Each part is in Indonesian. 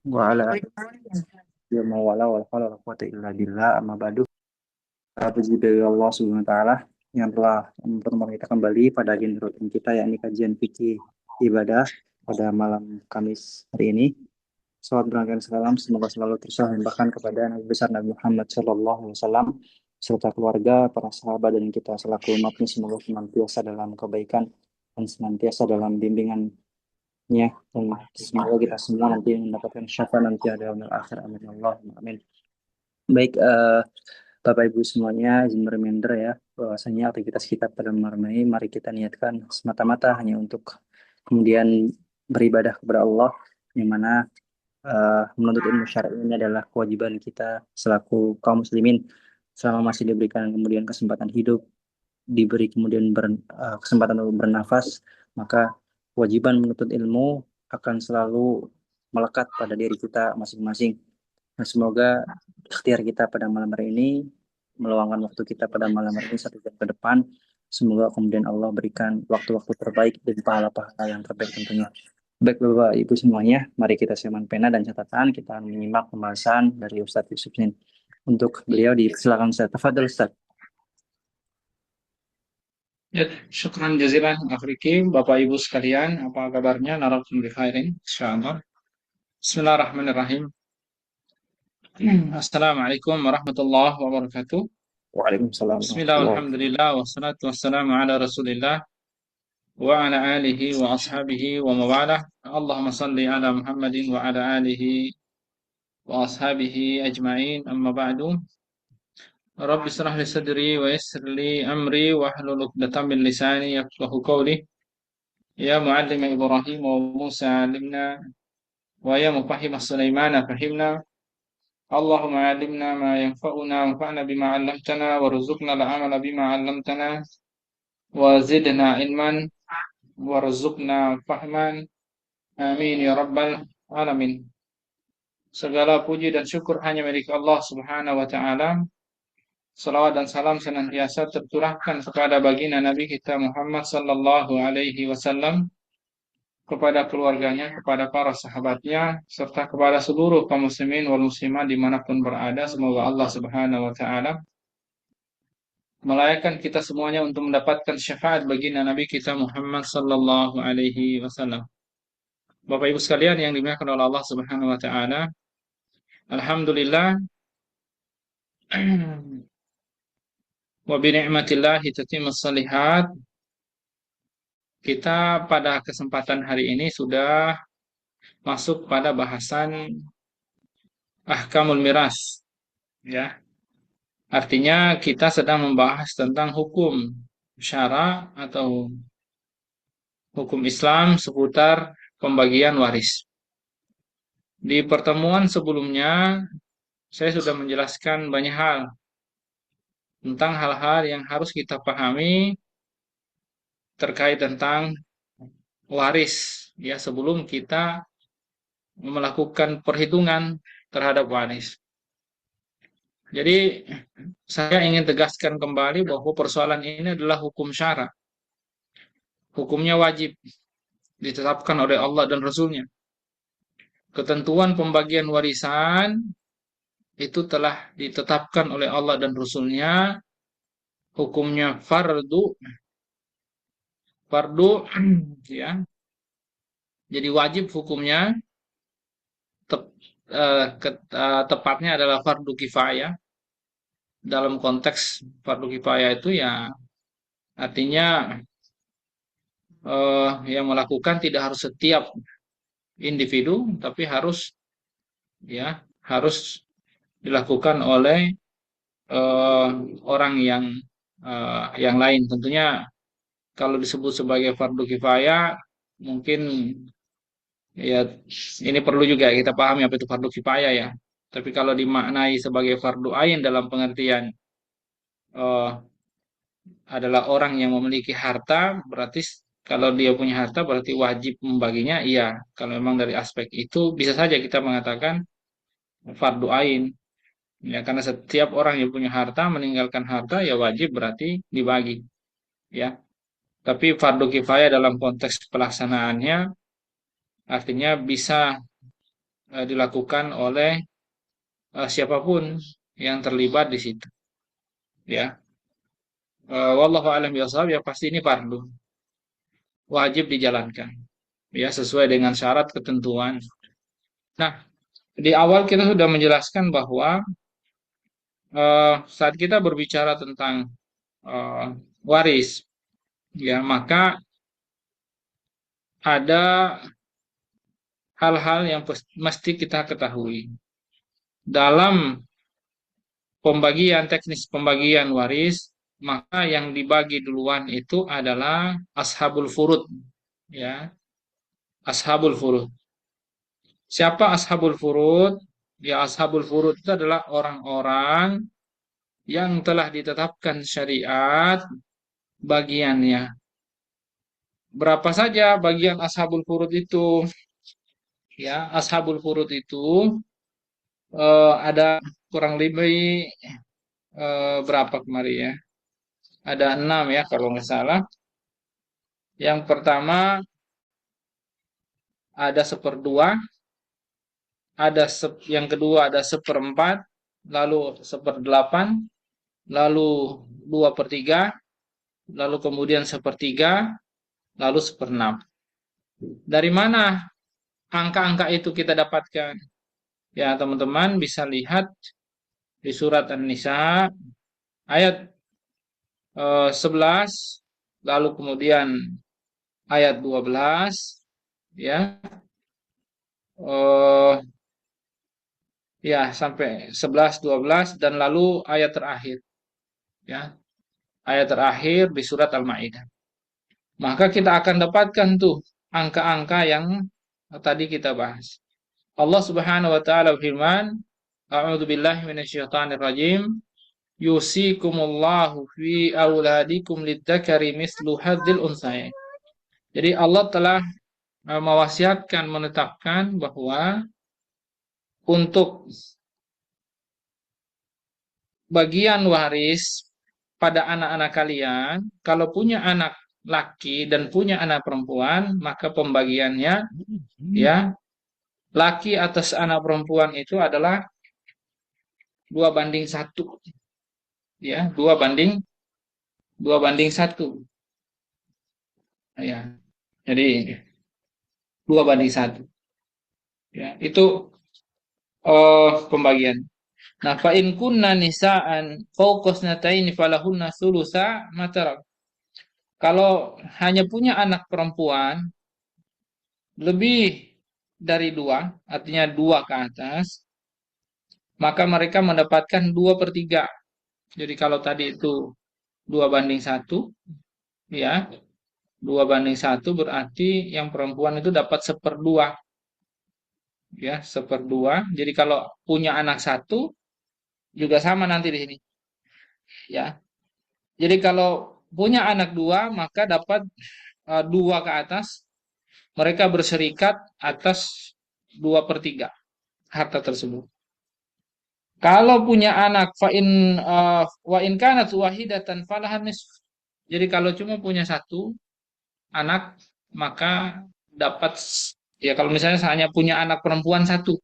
wa ala alihi wa mawala wal hawla wala quwwata illa billah amma ba'du. Puji dari Allah Subhanahu wa taala yang telah mempertemukan kita kembali pada agenda rutin kita yakni kajian fikih ibadah pada malam Kamis hari ini. Salawat berangkat salam semoga selalu tercurahkan kepada Nabi besar Nabi Muhammad Shallallahu Alaihi Wasallam serta keluarga, para sahabat dan kita selaku umatnya semoga senantiasa dalam kebaikan dan senantiasa dalam bimbingannya dan semoga kita semua nanti mendapatkan syafaat nanti ada yaumil akhir amin Allah amin. Baik, Bapak Ibu semuanya, izin reminder ya, bahwasanya aktivitas kita pada malam ini, mari kita niatkan semata-mata hanya untuk kemudian beribadah kepada Allah, yang mana menuntut ilmu syar'i ini adalah kewajiban kita selaku kaum muslimin selama masih diberikan kemudian kesempatan hidup, diberi kemudian kesempatan untuk bernafas, maka kewajiban menuntut ilmu akan selalu melekat pada diri kita masing-masing. Nah, semoga ikhtiar kita pada malam hari ini, meluangkan waktu kita pada malam hari ini 1 jam ke depan, semoga kemudian Allah berikan waktu-waktu terbaik dan pahala-pahala yang terbaik tentunya. Baik Bapak Ibu semuanya, mari kita siapkan pena dan catatan, kita menyimak pembahasan dari Ustadz Yusuf Sin. Untuk beliau dipersilakan Ustadz. Tafadhol Ustadz. Ya, syukran jazilan Afriki, Bapak Ibu sekalian, apa kabarnya? Narakum bi khairin, insyaallah. Bismillahirrahmanirrahim. Assalamualaikum warahmatullahi wabarakatuh. Waalaikumsalam Bismillah, warahmatullahi wabarakatuh. alhamdulillah, wassalatu wassalamu ala rasulillah wa ala alihi wa ashabihi wa mawalah. Allahumma salli ala Muhammadin wa ala alihi wa ashabihi ajma'in, amma ba'du. Rabbi israh li sadri wa yassir li amri wa hlul 'uqdatam min lisani yafqahu qawli. Ya muallim Ibrahim wa Musa 'allimna wa ya mufahhim Sulaiman fahimna. Allahumma 'allimna ma yanfa'una wanfa'na bima 'allamtana warzuqna al-'amala bima 'allamtana wa zidna ilman warzuqna fahman. Amin ya rabbal alamin. Segala puji dan syukur hanya milik Allah Subhanahu wa taala. Salawat dan salam senantiasa tercurahkan kepada baginda Nabi kita Muhammad sallallahu alaihi wasallam, kepada keluarganya, kepada para sahabatnya, serta kepada seluruh kaum muslimin wal muslimat dimanapun berada. Semoga Allah Subhanahu wa taala melayakan kita semuanya untuk mendapatkan syafaat baginda Nabi kita Muhammad sallallahu alaihi wasallam. Bapak Ibu sekalian yang dimuliakan oleh Allah Subhanahu wa taala, alhamdulillah wa bi ni'matillahi tatimmus shalihat. Kita pada kesempatan hari ini sudah masuk pada bahasan ahkamul miras, ya. Artinya kita sedang membahas tentang hukum syara atau hukum Islam seputar pembagian waris. Di pertemuan sebelumnya saya sudah menjelaskan banyak hal tentang hal-hal yang harus kita pahami terkait tentang waris, ya, sebelum kita melakukan perhitungan terhadap waris. Jadi saya ingin tegaskan kembali bahwa persoalan ini adalah hukum syara. Hukumnya wajib ditetapkan oleh Allah dan Rasulnya. Ketentuan pembagian warisan itu telah ditetapkan oleh Allah dan Rasulnya. Hukumnya fardu, fardu ya. Jadi wajib hukumnya, tepatnya adalah fardu kifayah. Dalam konteks fardu kifayah itu ya artinya yang melakukan tidak harus setiap individu, tapi harus, ya, harus dilakukan oleh eh, orang yang lain. Tentunya kalau disebut sebagai fardu kifayah, mungkin ya ini perlu juga kita pahami apa itu fardu kifayah, ya. Tapi kalau dimaknai sebagai fardu ain dalam pengertian eh, adalah orang yang memiliki harta, berarti kalau dia punya harta berarti wajib membaginya. Iya, kalau memang dari aspek itu bisa saja kita mengatakan fardu ain. Ya, karena setiap orang yang punya harta meninggalkan harta ya wajib berarti dibagi, ya. Tapi fardu kifayah dalam konteks pelaksanaannya artinya bisa dilakukan oleh siapapun yang terlibat di situ, ya. Wallahu a'lam bishawab, ya pasti ini fardu, wajib dijalankan, ya sesuai dengan syarat ketentuan. Nah, di awal kita sudah menjelaskan bahwa saat kita berbicara tentang eh, waris, ya maka ada hal-hal yang mesti kita ketahui dalam pembagian teknis pembagian waris. Maka yang dibagi duluan itu adalah ashabul furud, ya, ashabul furud. Siapa ashabul furud? Ya, ashabul furud itu adalah orang-orang yang telah ditetapkan syariat bagiannya. Berapa saja bagian ashabul furud itu? Ya, ashabul furud itu ada kurang lebih berapa kemarin ya? Ada 6 ya kalau nggak salah. Yang pertama ada seperdua, yang kedua ada seperempat, lalu seperdelapan, lalu 2/3, lalu kemudian sepertiga, lalu seperenam. Dari mana angka-angka itu kita dapatkan? Ya, teman-teman bisa lihat di surat An-Nisa ayat 11, lalu kemudian ayat 12, ya. eh ya sampai 11, 12 dan lalu ayat terakhir, ya. Ayat terakhir di surat Al-Maidah. Maka kita akan dapatkan tuh angka-angka yang tadi kita bahas. Allah Subhanahu wa taala firman, A'udzu billahi minasyaitonir rajim. Yusikumullahu fi auladikum lidzakari mislu hadzil unsayain. Jadi Allah telah mewasiatkan, menetapkan bahwa untuk bagian waris pada anak-anak kalian, kalau punya anak laki dan punya anak perempuan, maka pembagiannya, ya, laki atas anak perempuan itu adalah 2/1, ya, 2/1, ya. Jadi 2/1, ya. Itu pembagian. Nah, fa in kunna nisaan fawqasnataini falahunna thulutsa ma tarak. Kalau hanya punya anak perempuan lebih dari dua, artinya dua ke atas, maka mereka mendapatkan 2/3. Jadi kalau tadi itu 2/1, ya, 2/1 berarti yang perempuan itu dapat seperdua, ya, seperdua. Jadi kalau punya anak satu juga sama nanti di sini, ya. Jadi kalau punya anak dua maka dapat dua ke atas, mereka berserikat atas 2/3 harta tersebut. Kalau punya anak wa in kanat wahidatan falahan nisf. Jadi kalau cuma punya satu anak maka dapat, ya, kalau misalnya hanya punya anak perempuan satu,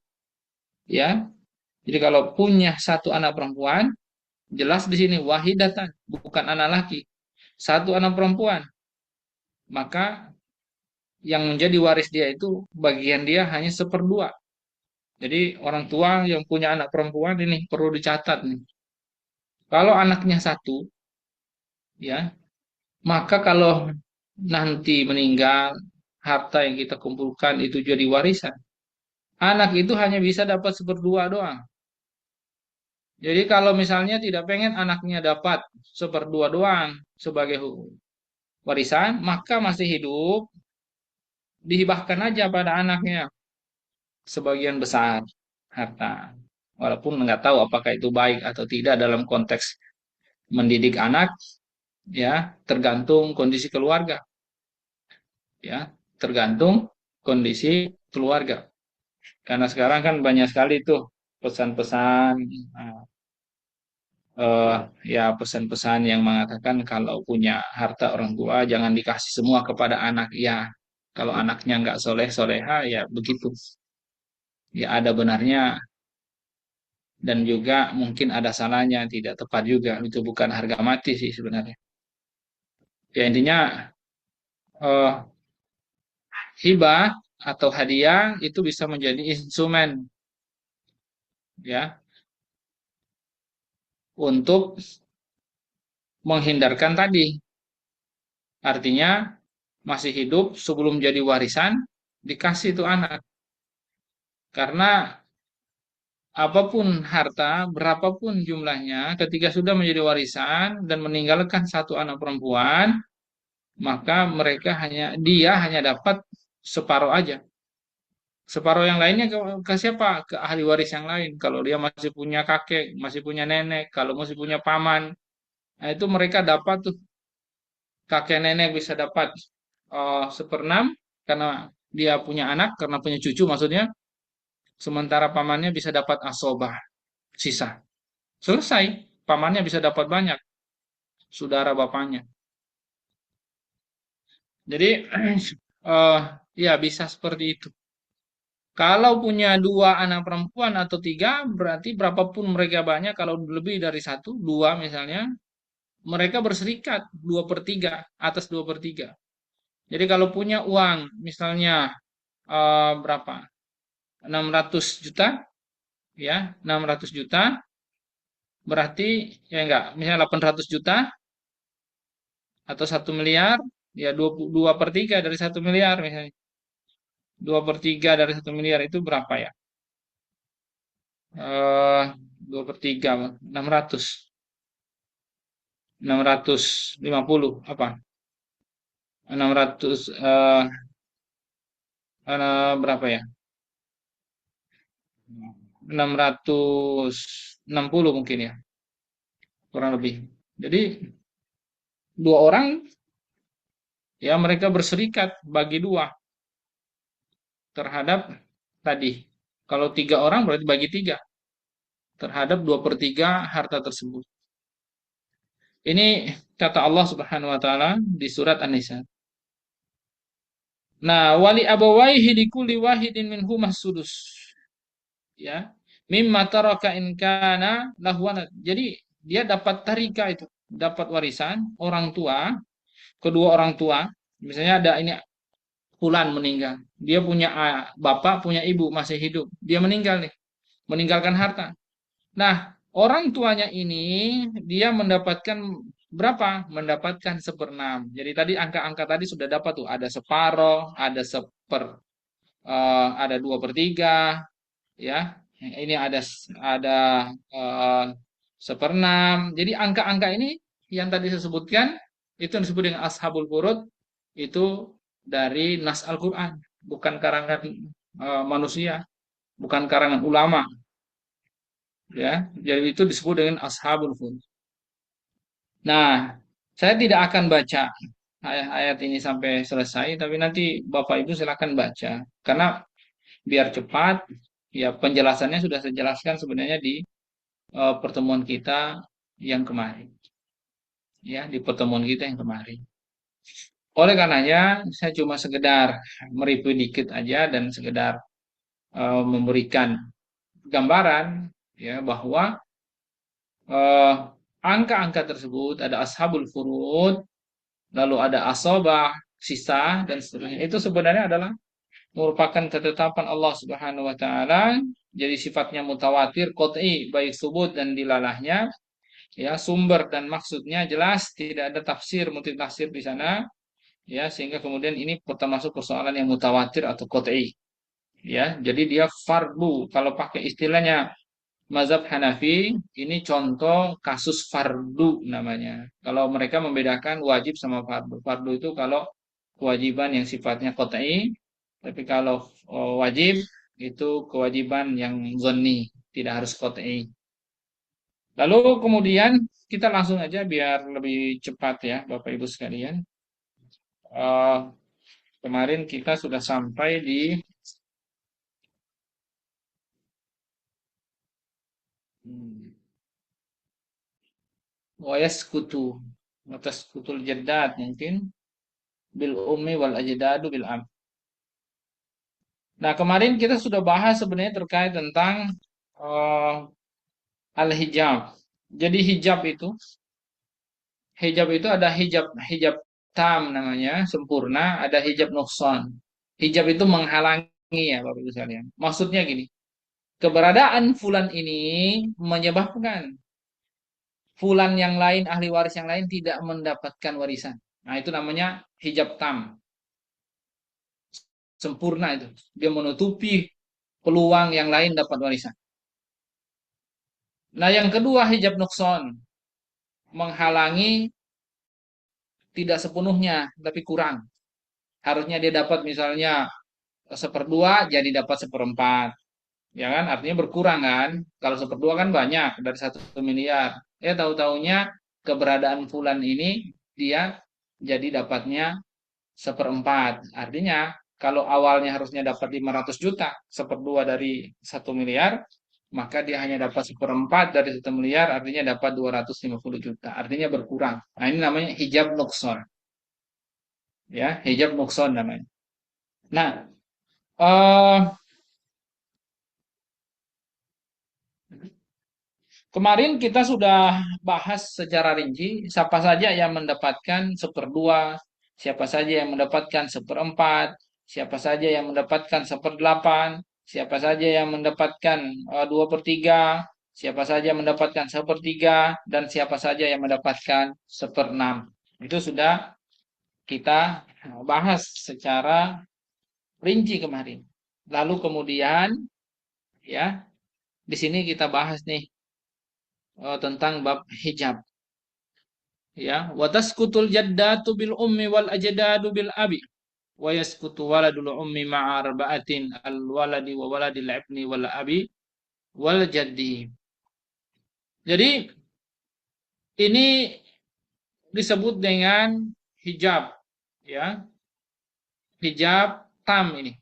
ya. Jadi kalau punya satu anak perempuan, jelas di sini wahidatan, bukan anak laki. Satu anak perempuan, maka yang menjadi waris dia itu bagian dia hanya seperdua. Jadi orang tua yang punya anak perempuan ini perlu dicatat nih. Kalau anaknya satu, ya, maka kalau nanti meninggal, harta yang kita kumpulkan itu jadi warisan. Anak itu hanya bisa dapat seperdua doang. Jadi kalau misalnya tidak pengen anaknya dapat seperdua doang sebagai warisan, maka masih hidup dihibahkan aja pada anaknya sebagian besar harta. Walaupun nggak tahu apakah itu baik atau tidak dalam konteks mendidik anak, ya, tergantung kondisi keluarga, ya, tergantung kondisi keluarga. Karena sekarang kan banyak sekali tuh pesan-pesan, eh, ya, pesan-pesan yang mengatakan kalau punya harta orang tua jangan dikasih semua kepada anak, ya. Kalau anaknya nggak soleh soleha, ya begitu, ya ada benarnya dan juga mungkin ada salahnya, tidak tepat juga. Itu bukan harga mati sih sebenarnya. Ya intinya eh, hibah atau hadiah itu bisa menjadi instrumen ya untuk menghindarkan tadi. Artinya masih hidup sebelum jadi warisan dikasih itu anak. Karena apapun harta, berapapun jumlahnya, ketika sudah menjadi warisan dan meninggalkan satu anak perempuan, maka dia hanya dapat separuh aja. Separuh yang lainnya ke siapa? Ke ahli waris yang lain. Kalau dia masih punya kakek, masih punya nenek, kalau masih punya paman, nah itu mereka dapat tuh, kakek nenek bisa dapat seperenam karena dia punya anak, karena punya cucu maksudnya. Sementara pamannya bisa dapat asobah, sisa. Selesai, pamannya bisa dapat banyak, saudara bapaknya. Jadi eh ya bisa seperti itu. Kalau punya dua anak perempuan atau tiga, berarti berapapun mereka banyak, kalau lebih dari satu, dua misalnya, mereka berserikat 2/3, atas 2/3. Jadi kalau punya uang, misalnya berapa? 600 juta, ya, 600 juta, berarti ya enggak, misalnya 800 juta atau 1 miliar, ya 2/3 dari 1 miliar misalnya. 2/3 dari 1 miliar itu berapa ya? 2/3, 650 apa? 600 berapa ya? 660 mungkin ya, kurang lebih. Jadi dua orang ya mereka berserikat bagi dua terhadap tadi. Kalau 3 orang berarti bagi 3 terhadap 2/3 harta tersebut. Ini kata Allah Subhanahu wa taala di surat An-Nisa. Nah, wali abawaihi likulli wahidin minhumas sudus. Ya. Mimma taraka in kana lahu walad. Jadi dia dapat tarika itu, dapat warisan orang tua, kedua orang tua. Misalnya ada ini fulan meninggal. Dia punya bapak, punya ibu masih hidup. Dia meninggal nih, meninggalkan harta. Nah, orang tuanya ini dia mendapatkan berapa? Mendapatkan seperenam. Jadi tadi angka-angka tadi sudah dapat tuh. Ada separoh, ada 2/3, ya. Ini ada eh, seperenam. Jadi angka-angka ini yang tadi saya sebutkan itu yang disebut dengan ashabul furud itu dari nas Al-Qur'an, bukan karangan manusia, bukan karangan ulama, ya. Jadi itu disebut dengan ashabul furud. Nah, saya tidak akan baca ayat-ayat ini sampai selesai, tapi nanti Bapak Ibu silakan baca karena biar cepat, ya penjelasannya sudah saya jelaskan sebenarnya di pertemuan kita yang kemarin, ya di pertemuan kita yang kemarin. Oleh karenanya saya cuma sekedar mereview dikit aja dan sekedar memberikan gambaran ya bahwa eh, angka-angka tersebut ada ashabul furud, lalu ada asobah, sisa dan seterusnya. Itu sebenarnya adalah merupakan ketetapan Allah Subhanahu wa taala, jadi sifatnya mutawatir, qot'i, baik subut dan dilalahnya, ya sumber dan maksudnya jelas, tidak ada tafsir multitafsir di sana, ya sehingga kemudian ini termasuk persoalan yang mutawatir atau qot'i, ya. Jadi dia fardu kalau pakai istilahnya mazhab Hanafi, ini contoh kasus fardu namanya. Kalau mereka membedakan wajib sama fardu. Fardu itu kalau kewajiban yang sifatnya qot'i, tapi kalau wajib itu kewajiban yang zonni, tidak harus qot'i. Lalu kemudian kita langsung aja biar lebih cepat ya Bapak Ibu sekalian. Eh, Kemarin kita sudah sampai di hmm, wayaskutu atas kutul jaddad mungkin bil ummi wal ajdadu bil am. Nah, kemarin kita sudah bahas sebenarnya terkait tentang eh, al-hijab. Jadi hijab itu ada hijab hijab tam namanya, sempurna, ada hijab nukson. Hijab itu menghalangi ya Bapak Ibu sekalian. Maksudnya gini, keberadaan fulan ini menyebabkan fulan yang lain, ahli waris yang lain tidak mendapatkan warisan. Nah, itu namanya hijab tam, sempurna itu. Dia menutupi peluang yang lain dapat warisan. Nah, yang kedua hijab nukson, menghalangi tidak sepenuhnya, tapi kurang. Harusnya dia dapat misalnya seperdua, jadi dapat seperempat. Ya kan, artinya berkurang kan. Kalau seperdua kan banyak, dari 1 miliar. Ya tahu-taunya keberadaan fulan ini, dia jadi dapatnya seperempat. Artinya, kalau awalnya harusnya dapat 500 juta, seperdua dari 1 miliar, maka dia hanya dapat seperempat dari 1 miliar, artinya dapat 250 juta. Artinya berkurang. Nah, ini namanya hijab nukson. Ya, hijab nukson namanya. Nah, eh, kemarin kita sudah bahas secara rinci siapa saja yang mendapatkan seperdua, siapa saja yang mendapatkan seperempat, siapa saja yang mendapatkan seperdelapan, siapa saja yang mendapatkan 2/3, siapa saja yang mendapatkan sepertiga, dan siapa saja yang mendapatkan seperenam. Itu sudah kita bahas secara rinci kemarin. Lalu kemudian ya di sini kita bahas nih tentang bab hijab. Ya, wa tasqutul jaddatu bil ummi wal ajdadu bil abi wa yasqutu waladul ummi ma'a arba'atin al waladi wa waladil ibni wal abi wal jaddi. Jadi ini disebut dengan hijab, ya, hijab tam ini,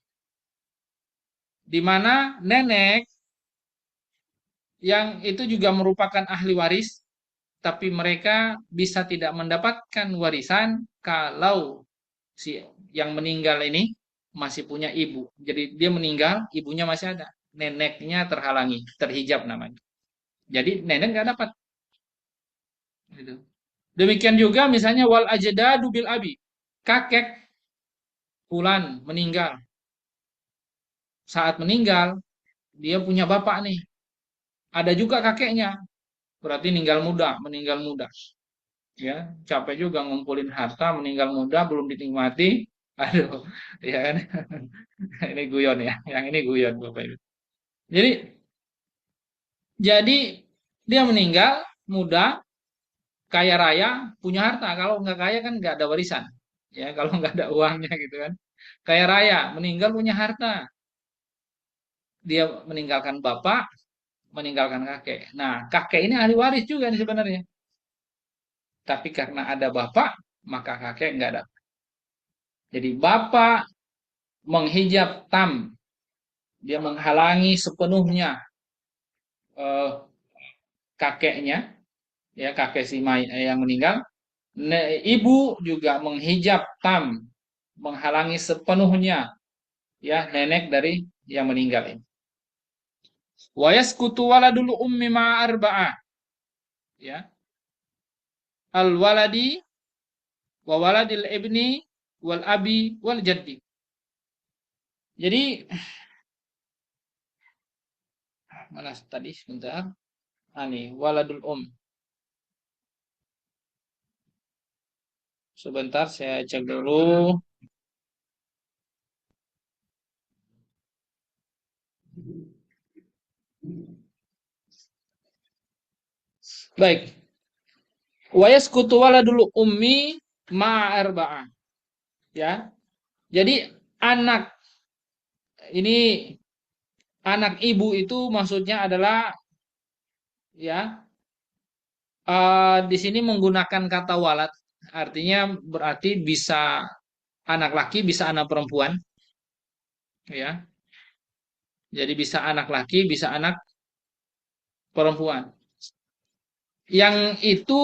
di mana nenek yang itu juga merupakan ahli waris, tapi mereka bisa tidak mendapatkan warisan kalau si yang meninggal ini masih punya ibu. Jadi dia meninggal, ibunya masih ada. Neneknya terhalangi, terhijab namanya. Jadi nenek nggak dapat. Gitu. Demikian juga misalnya wal ajdadu bil abi. Kakek fulan meninggal. Saat meninggal, dia punya bapak nih. Ada juga kakeknya. Berarti meninggal muda. Ya, capek juga ngumpulin harta, meninggal muda belum dinikmati. Aduh, ya kan? Ini guyon ya. Yang ini guyon Bapak Ibu. Jadi Jadi dia meninggal muda, kaya raya, punya harta. Kalau nggak kaya kan nggak ada warisan. Ya, kalau nggak ada uangnya gitu kan. Kaya raya, meninggal punya harta. Dia meninggalkan bapak, meninggalkan kakek. Nah, kakek ini ahli waris juga nih sebenarnya. Tapi karena ada bapak, maka kakek nggak ada. Jadi bapak menghijab tam, dia menghalangi sepenuhnya eh, kakeknya, ya kakek si yang meninggal. Ibu juga menghijab tam, menghalangi sepenuhnya ya nenek dari yang meninggal ini. Wa yaskutu waladul ummi ma'a arba'ah, ya. Al waladi wa waladil ibni wal abi wal jaddi. Jadi mana tadi sebentar. Waladul Sebentar saya cek dulu. Baik. Wa yaskutu waladul ummi ma'a arba'ah, ya. Jadi anak ini anak ibu itu maksudnya adalah ya di sini menggunakan kata walad, artinya berarti bisa anak laki, bisa anak perempuan, ya. Jadi bisa anak laki, bisa anak perempuan. Yang itu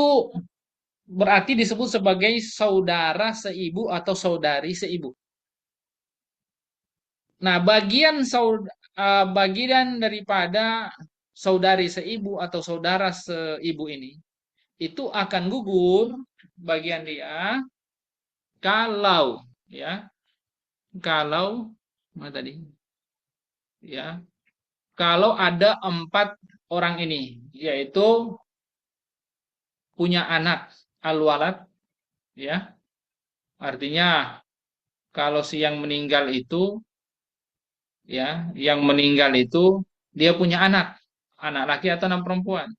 berarti disebut sebagai saudara seibu atau saudari seibu. Nah, bagian daripada saudari seibu atau saudara seibu ini itu akan gugur bagian dia kalau ya, kalau mana tadi? Ya, kalau ada 4 orang ini, yaitu punya anak al-walad, ya, artinya kalau si yang meninggal itu, ya, yang meninggal itu dia punya anak laki atau anak perempuan,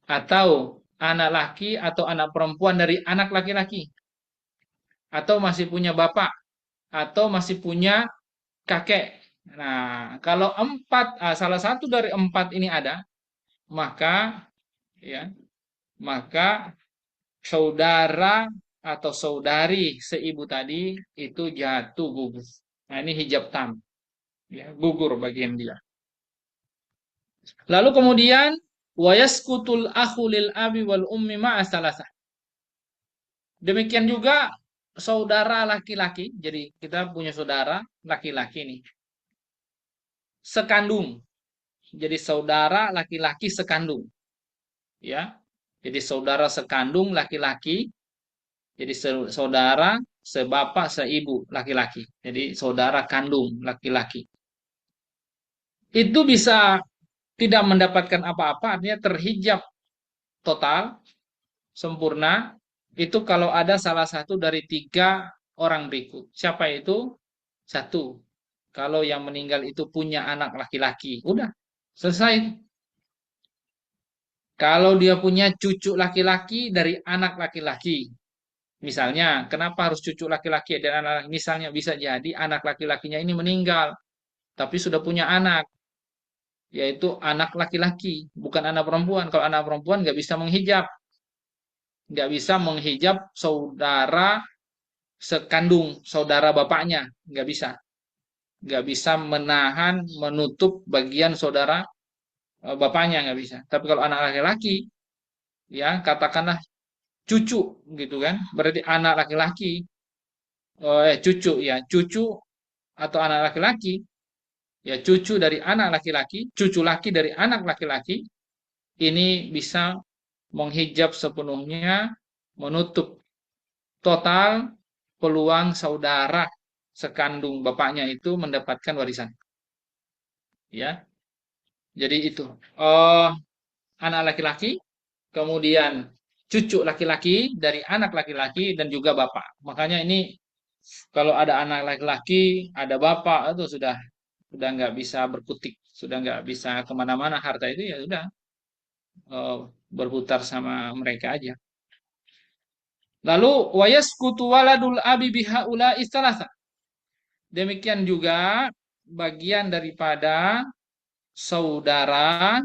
atau anak laki atau anak perempuan dari anak laki-laki, atau masih punya bapak, atau masih punya kakek. Nah, kalau salah satu dari 4 ini ada, maka ya, maka saudara atau saudari seibu tadi itu jatuh gugur. Nah, ini hijab tam, ya, gugur bagian dia. Lalu kemudian wayaskutul akhu lil abi wal ummi ma'a salasah. Demikian juga saudara laki-laki. Jadi kita punya saudara laki-laki nih, sekandung. Jadi saudara laki-laki sekandung, ya. Jadi saudara sekandung laki-laki, jadi saudara sebapak seibu laki-laki. Jadi saudara kandung laki-laki. Itu bisa tidak mendapatkan apa-apa, artinya terhijab total, sempurna, itu kalau ada salah satu dari 3 orang berikut. Siapa itu? Satu. Kalau yang meninggal itu punya anak laki-laki, udah selesai. Kalau dia punya cucu laki-laki dari anak laki-laki, misalnya, kenapa harus cucu laki-laki dan anak? Misalnya bisa jadi anak laki-lakinya ini meninggal, tapi sudah punya anak, yaitu anak laki-laki, bukan anak perempuan. Kalau anak perempuan nggak bisa menghijab saudara sekandung, saudara bapaknya, nggak bisa menahan, menutup bagian saudara bapaknya, nggak bisa. Tapi kalau anak laki-laki, ya katakanlah cucu gitu kan, berarti anak laki-laki, cucu ya, cucu atau anak laki-laki, ya cucu dari anak laki-laki, cucu laki dari anak laki-laki, ini bisa menghijab sepenuhnya, menutup total peluang saudara sekandung bapaknya itu mendapatkan warisan. Ya, jadi itu eh anak laki-laki, kemudian cucu laki-laki dari anak laki-laki dan juga bapak. Makanya ini kalau ada anak laki-laki, ada bapak itu sudah nggak bisa berkutik, sudah nggak bisa kemana-mana, harta itu ya sudah eh, berputar sama mereka aja. Lalu wayaskutu waladul abi bihaula istalasa. Demikian juga bagian daripada saudara,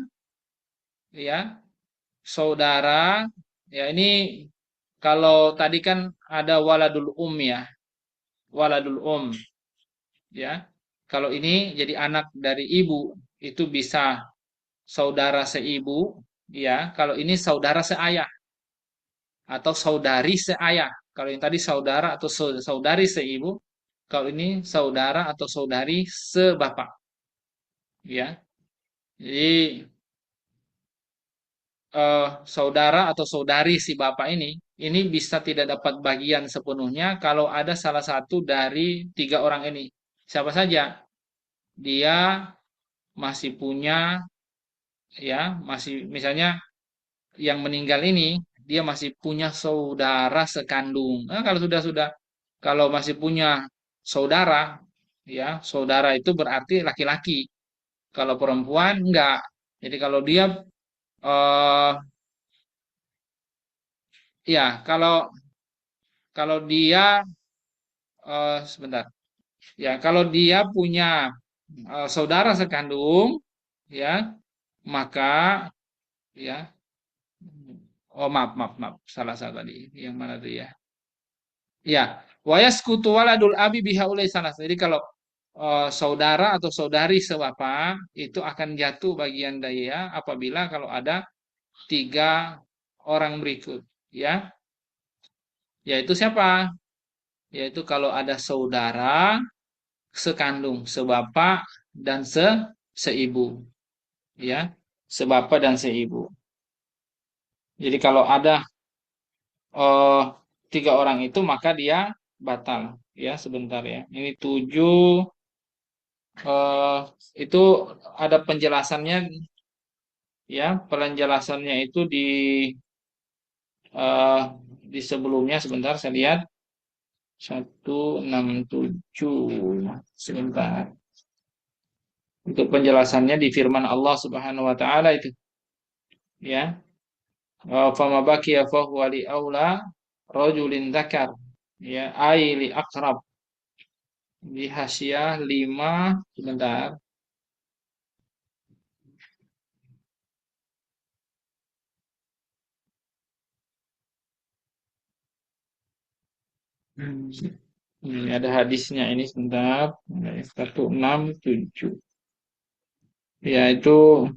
ya, saudara, ya ini kalau tadi kan ada waladul ya, waladul ya. Kalau ini jadi anak dari ibu, itu bisa saudara seibu, ya. Kalau ini saudara seayah atau saudari seayah. Kalau yang tadi saudara atau saudari seibu, kalau ini saudara atau saudari sebapak, ya. Jadi saudara atau saudari si bapak ini bisa tidak dapat bagian sepenuhnya kalau ada salah satu dari 3 orang ini. Siapa saja? Dia masih punya, ya, masih misalnya yang meninggal ini dia masih punya saudara sekandung. Nah, kalau masih punya saudara, ya, saudara itu berarti laki-laki. Kalau perempuan enggak. Jadi kalau dia eh ya, kalau kalau dia sebentar. Ya, kalau dia punya saudara sekandung, ya, maka ya, oh maaf maaf maaf, salah salah tadi. Yang mana tuh ya? Ya, wayaskutu waladul abi bihaulai salah. Jadi kalau saudara atau saudari sebapa itu akan jatuh bagian daya apabila kalau ada 3 orang berikut, ya, yaitu siapa? Yaitu kalau ada saudara, sekandung, sebapak dan seibu, ya, sebapak dan seibu. Jadi kalau ada eh, tiga orang itu maka dia batal, ya. Sebentar ya, ini tujuh, eh, itu ada penjelasannya, ya. Penjelasannya itu eh, di sebelumnya. Sebentar saya lihat. 167, sebentar. Untuk penjelasannya di firman Allah Subhanahu wa taala itu, ya. Fama baqiya fahuwa li aula rajulin dzakar, ya, ai li aqrab. Di Hasyiah 5, sebentar. Hmm. Ini ada hadisnya ini, sebentar. 167. Yaitu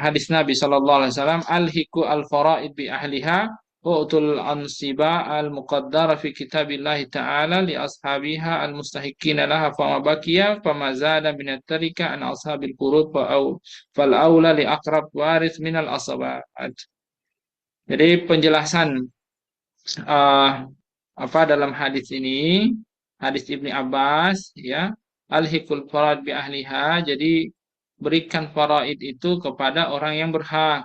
hadis Nabi Shallallahu Alaihi Wasallam, al-hiku al-faraid bi ahliha wa utul ansiba al-muqaddara fi kitabillahi ta'ala li ashabiha al-mustahiqina laha fama bakiya fama zada min at-tarika an ashabil qurud fal aula li aqrab waris min al-asabat. Jadi penjelasan eh, apa dalam hadis ini, hadis Ibni Abbas, ya, al-hikul farad bi ahliha, jadi berikan faraid itu kepada orang yang berhak,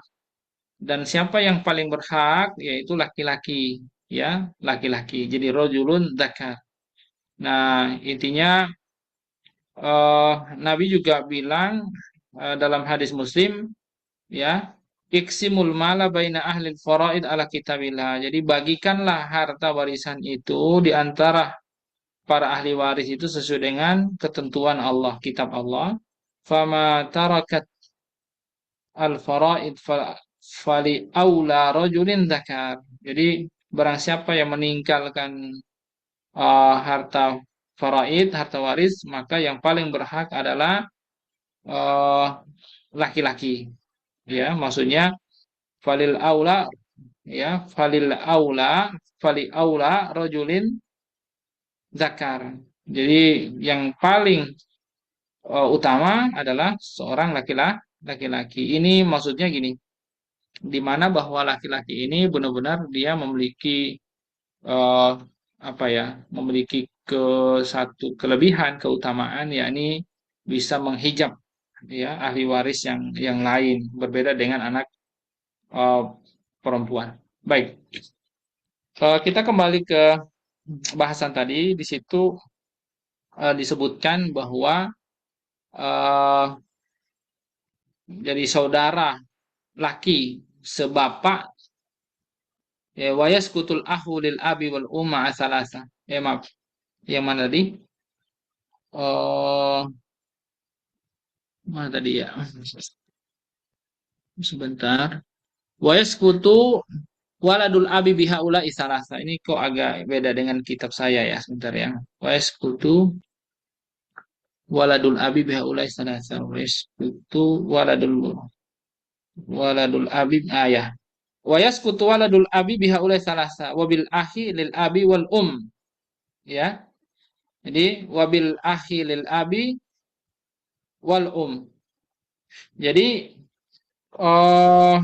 dan siapa yang paling berhak yaitu laki-laki, ya, laki-laki, jadi rojulun dzakar. Nah, intinya eh, Nabi juga bilang dalam hadis Muslim, ya, iksimul mala baina ahli faraid ala kitabillah. Jadi bagikanlah harta warisan itu di antara para ahli waris itu sesuai dengan ketentuan Allah, kitab Allah. Fama tarakat al faraid fali aula rajulin dzakar. Jadi barang siapa yang meninggalkan harta faraid, harta waris, maka yang paling berhak adalah eh, laki-laki. Ya, maksudnya falil aula, ya, fali aula rojulin zakar. Jadi yang paling utama adalah seorang laki-laki. Ini maksudnya gini, di mana bahwa laki-laki ini benar-benar dia memiliki eh, apa ya, memiliki satu kelebihan, keutamaan, yakni bisa menghijab, ya, ahli waris yang lain, berbeda dengan anak eh, perempuan. Baik, kita kembali ke bahasan tadi. Di situ disebutkan bahwa eh, jadi saudara laki sebapak, ya, wayas kutul ahu lil abi wal umma asalasa. Ya, maaf, yang mana tadi? eh Mana tadi ya? Sebentar. Wayas kutu waladul abi biha ula isalasa. Ini kok agak beda dengan kitab saya ya. Sebentar ya. Wayas kutu waladul abi biha ula isalasa. Wayas kutu waladul abi ayah. Wayas kutu waladul abi biha ula isalasa. Wabil ahi lil abi wal ya. Jadi wabil ahi lil abi wal Jadi eh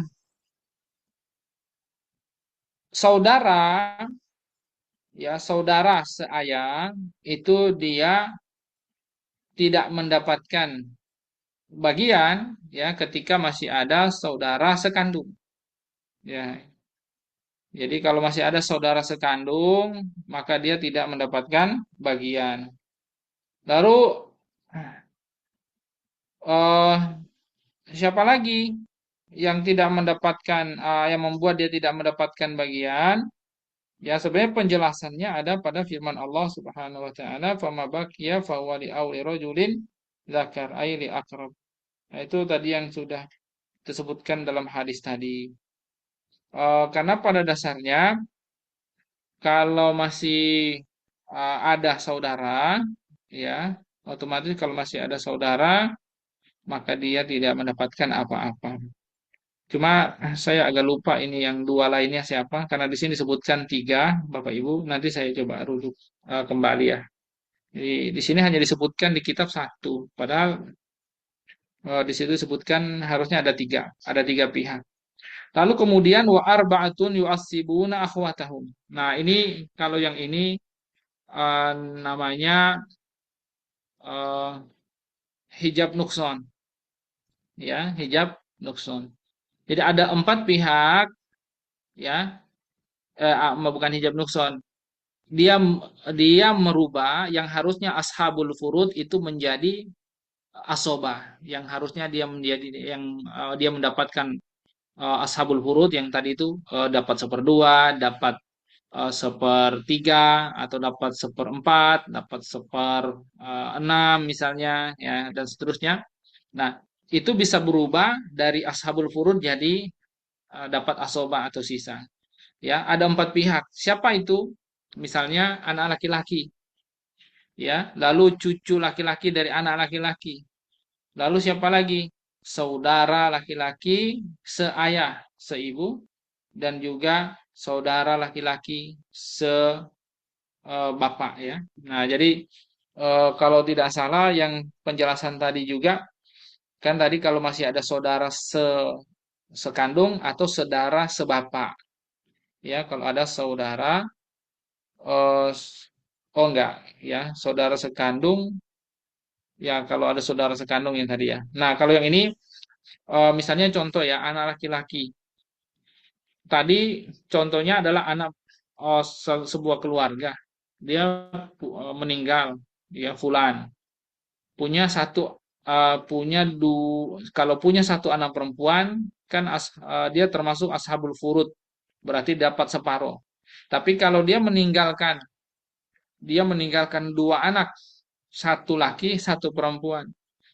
saudara, ya, saudara seayah itu dia tidak mendapatkan bagian, ya, ketika masih ada saudara sekandung, ya. Jadi kalau masih ada saudara sekandung maka dia tidak mendapatkan bagian. Lalu eh siapa lagi yang tidak mendapatkan, yang membuat dia tidak mendapatkan bagian? Ya, sebenarnya penjelasannya ada pada firman Allah Subhanahu wa taala, "Fama baqiya fahuwa li auli rajulin dzakar ay li aqrab." Nah, itu tadi yang sudah disebutkan dalam hadis tadi. Karena pada dasarnya kalau masih ada saudara, ya, otomatis kalau masih ada saudara maka dia tidak mendapatkan apa-apa. Cuma saya agak lupa ini yang dua lainnya siapa, karena di sini disebutkan tiga, Bapak Ibu. Nanti saya coba rujuk kembali ya. Di sini hanya disebutkan di kitab satu, padahal di situ disebutkan harusnya ada tiga pihak. Lalu kemudian wa arba'atun yu'assibuna akhwatahum. Nah, ini kalau yang ini eh, namanya eh, hijab nukson, ya, hijab nukson. Jadi ada empat pihak, ya, bukan hijab nukson. Dia dia merubah yang harusnya ashabul furud itu menjadi asoba, yang harusnya dia menjadi yang dia mendapatkan ashabul furud yang tadi itu dapat seperdua, dapat sepertiga, atau dapat seperempat, dapat seperenam misalnya, ya, dan seterusnya. Nah, itu bisa berubah dari ashabul furud jadi dapat asoba atau sisa. Ya, ada empat pihak. Siapa itu? Misalnya anak laki-laki, ya, lalu cucu laki-laki dari anak laki-laki. Lalu siapa lagi? Saudara laki-laki seayah, seibu, dan juga saudara laki-laki sebapak, ya. Nah, jadi kalau tidak salah yang penjelasan tadi juga kan tadi kalau masih ada saudara sekandung atau saudara sebapak, ya, kalau ada saudara eh, oh enggak, ya, saudara sekandung, ya, kalau ada saudara sekandung yang tadi, ya. Nah, kalau yang ini misalnya contoh, ya, anak laki-laki. Tadi contohnya adalah anak sebuah keluarga. Dia meninggal, ya, fulan. Punya satu punya kalau punya satu anak perempuan kan dia termasuk ashabul furud. Berarti dapat separuh. Tapi kalau dia meninggalkan dua anak, satu laki, satu perempuan.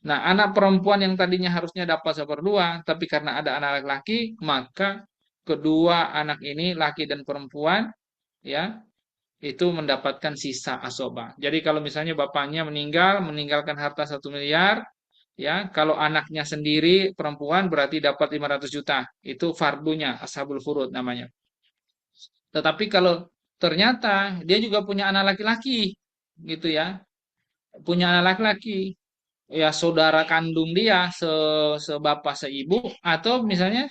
Nah, anak perempuan yang tadinya harusnya dapat seperdua, tapi karena ada anak laki-laki, maka kedua anak ini, laki dan perempuan, ya, itu mendapatkan sisa asoba. Jadi kalau misalnya bapaknya meninggalkan harta 1 miliar, ya, kalau anaknya sendiri perempuan berarti dapat 500 juta. Itu fardunya, ashabul furud namanya. Tetapi kalau ternyata dia juga punya anak laki-laki, gitu ya, punya anak laki-laki, ya, saudara kandung dia, sebapak seibu, atau misalnya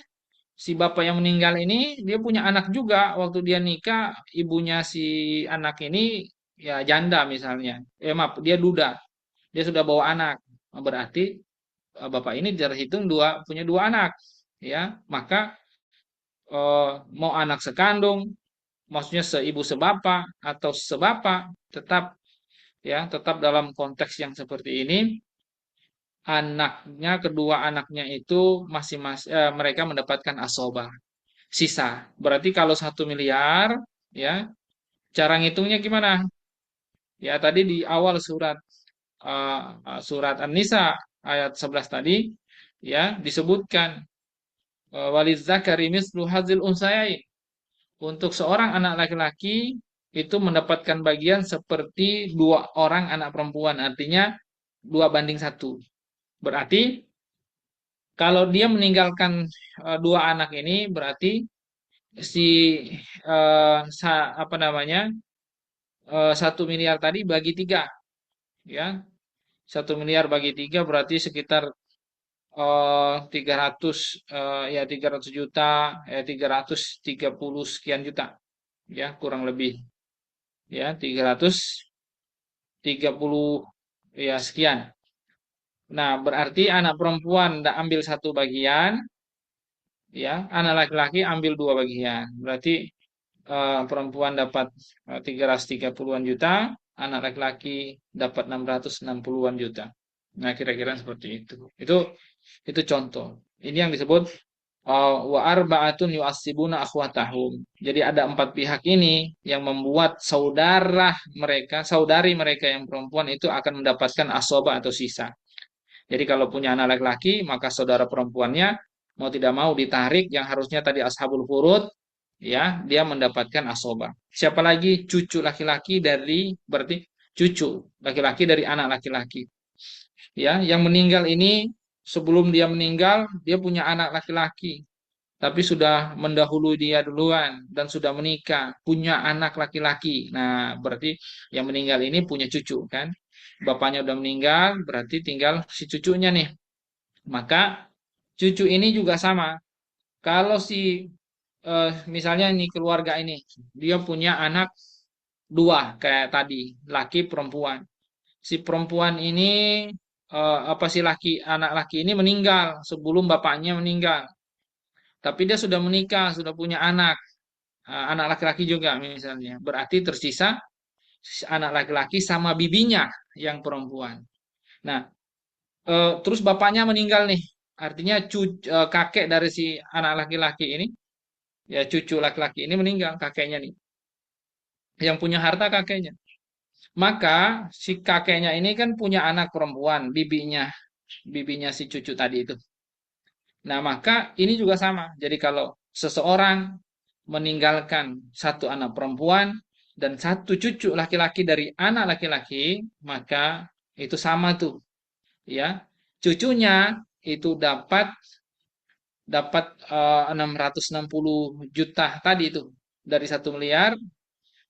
si bapak yang meninggal ini dia punya anak juga, waktu dia nikah ibunya si anak ini ya janda misalnya, maaf, dia duda, dia sudah bawa anak. Berarti bapak ini terhitung punya dua anak, ya, maka mau anak sekandung, maksudnya seibu sebapak atau sebapak, tetap, ya, tetap dalam konteks yang seperti ini, kedua anaknya itu mereka mendapatkan asoba, sisa. Berarti kalau 1 miliar, ya, cara ngitungnya gimana? Ya, tadi di awal surat An-Nisa ayat 11 tadi, ya, disebutkan walidzakari mislu hadzil unsayain. Untuk seorang anak laki-laki itu mendapatkan bagian seperti dua orang anak perempuan, artinya 2 banding 1. Berarti kalau dia meninggalkan dua anak ini, berarti si apa namanya, 1 miliar tadi bagi tiga, ya, 1 miliar bagi tiga berarti sekitar 300, ya, 300 juta, ya, 330 sekian juta, ya, kurang lebih, ya, 330, ya, sekian. Nah, berarti anak perempuan tidak ambil satu bagian, ya, anak laki-laki ambil dua bagian. Berarti perempuan dapat 330-an juta, anak laki-laki dapat 660-an juta. Nah, kira-kira seperti itu. Itu contoh. Ini yang disebut wa arba'atun yu'assibuna akhwatahum. Jadi ada empat pihak ini yang membuat saudari mereka yang perempuan itu akan mendapatkan asoba atau sisa. Jadi kalau punya anak laki-laki, maka saudara perempuannya mau tidak mau ditarik, yang harusnya tadi ashabul furud, ya, dia mendapatkan asoba. Siapa lagi? Cucu laki-laki berarti cucu laki-laki dari anak laki-laki. Ya, yang meninggal ini, sebelum dia meninggal dia punya anak laki-laki. tapi sudah mendahului dia duluan dan sudah menikah, punya anak laki-laki. Nah, berarti yang meninggal ini punya cucu kan? Bapaknya udah meninggal, berarti tinggal si cucunya nih. Maka cucu ini juga sama. Kalau si misalnya ini keluarga ini, dia punya anak dua kayak tadi, laki perempuan. Si perempuan ini apa si anak laki ini meninggal sebelum bapaknya meninggal. Tapi dia sudah menikah, sudah punya anak, anak laki-laki juga misalnya. Berarti tersisa anak laki-laki sama bibinya yang perempuan. Nah, terus bapaknya meninggal nih. Artinya kakek dari si anak laki-laki ini, ya cucu laki-laki ini meninggal, kakeknya nih. Yang punya harta kakeknya. Maka si kakeknya ini kan punya anak perempuan, bibinya si cucu tadi itu. Nah, maka ini juga sama. Jadi kalau seseorang meninggalkan satu anak perempuan dan satu cucu laki-laki dari anak laki-laki, maka itu sama tuh, ya. Cucunya itu dapat dapat 660 juta tadi itu dari 1 miliar,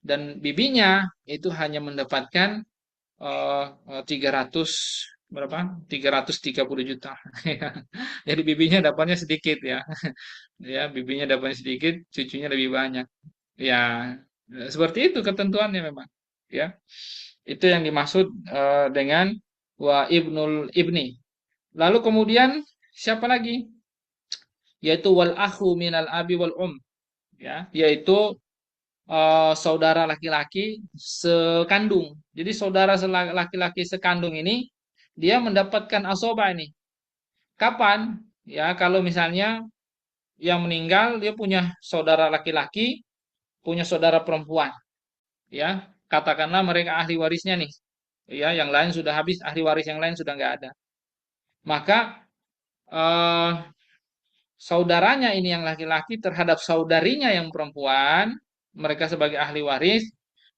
dan bibinya itu hanya mendapatkan 300 berapa? 330 juta. Jadi bibinya dapatnya sedikit ya. Ya, bibinya dapatnya sedikit, cucunya lebih banyak. Ya, seperti itu ketentuannya memang. Ya, itu yang dimaksud dengan wa ibnul ibni. Lalu kemudian siapa lagi? Yaitu wal akhu minal abi wal ya, yaitu saudara laki-laki sekandung. Jadi saudara laki-laki sekandung ini dia mendapatkan asoba ini. Kapan? Ya, kalau misalnya yang meninggal dia punya saudara laki-laki, punya saudara perempuan, ya. Katakanlah mereka ahli warisnya nih. Ya, yang lain sudah habis, ahli waris yang lain sudah nggak ada. Maka eh, saudaranya ini yang laki-laki terhadap saudarinya yang perempuan, mereka sebagai ahli waris,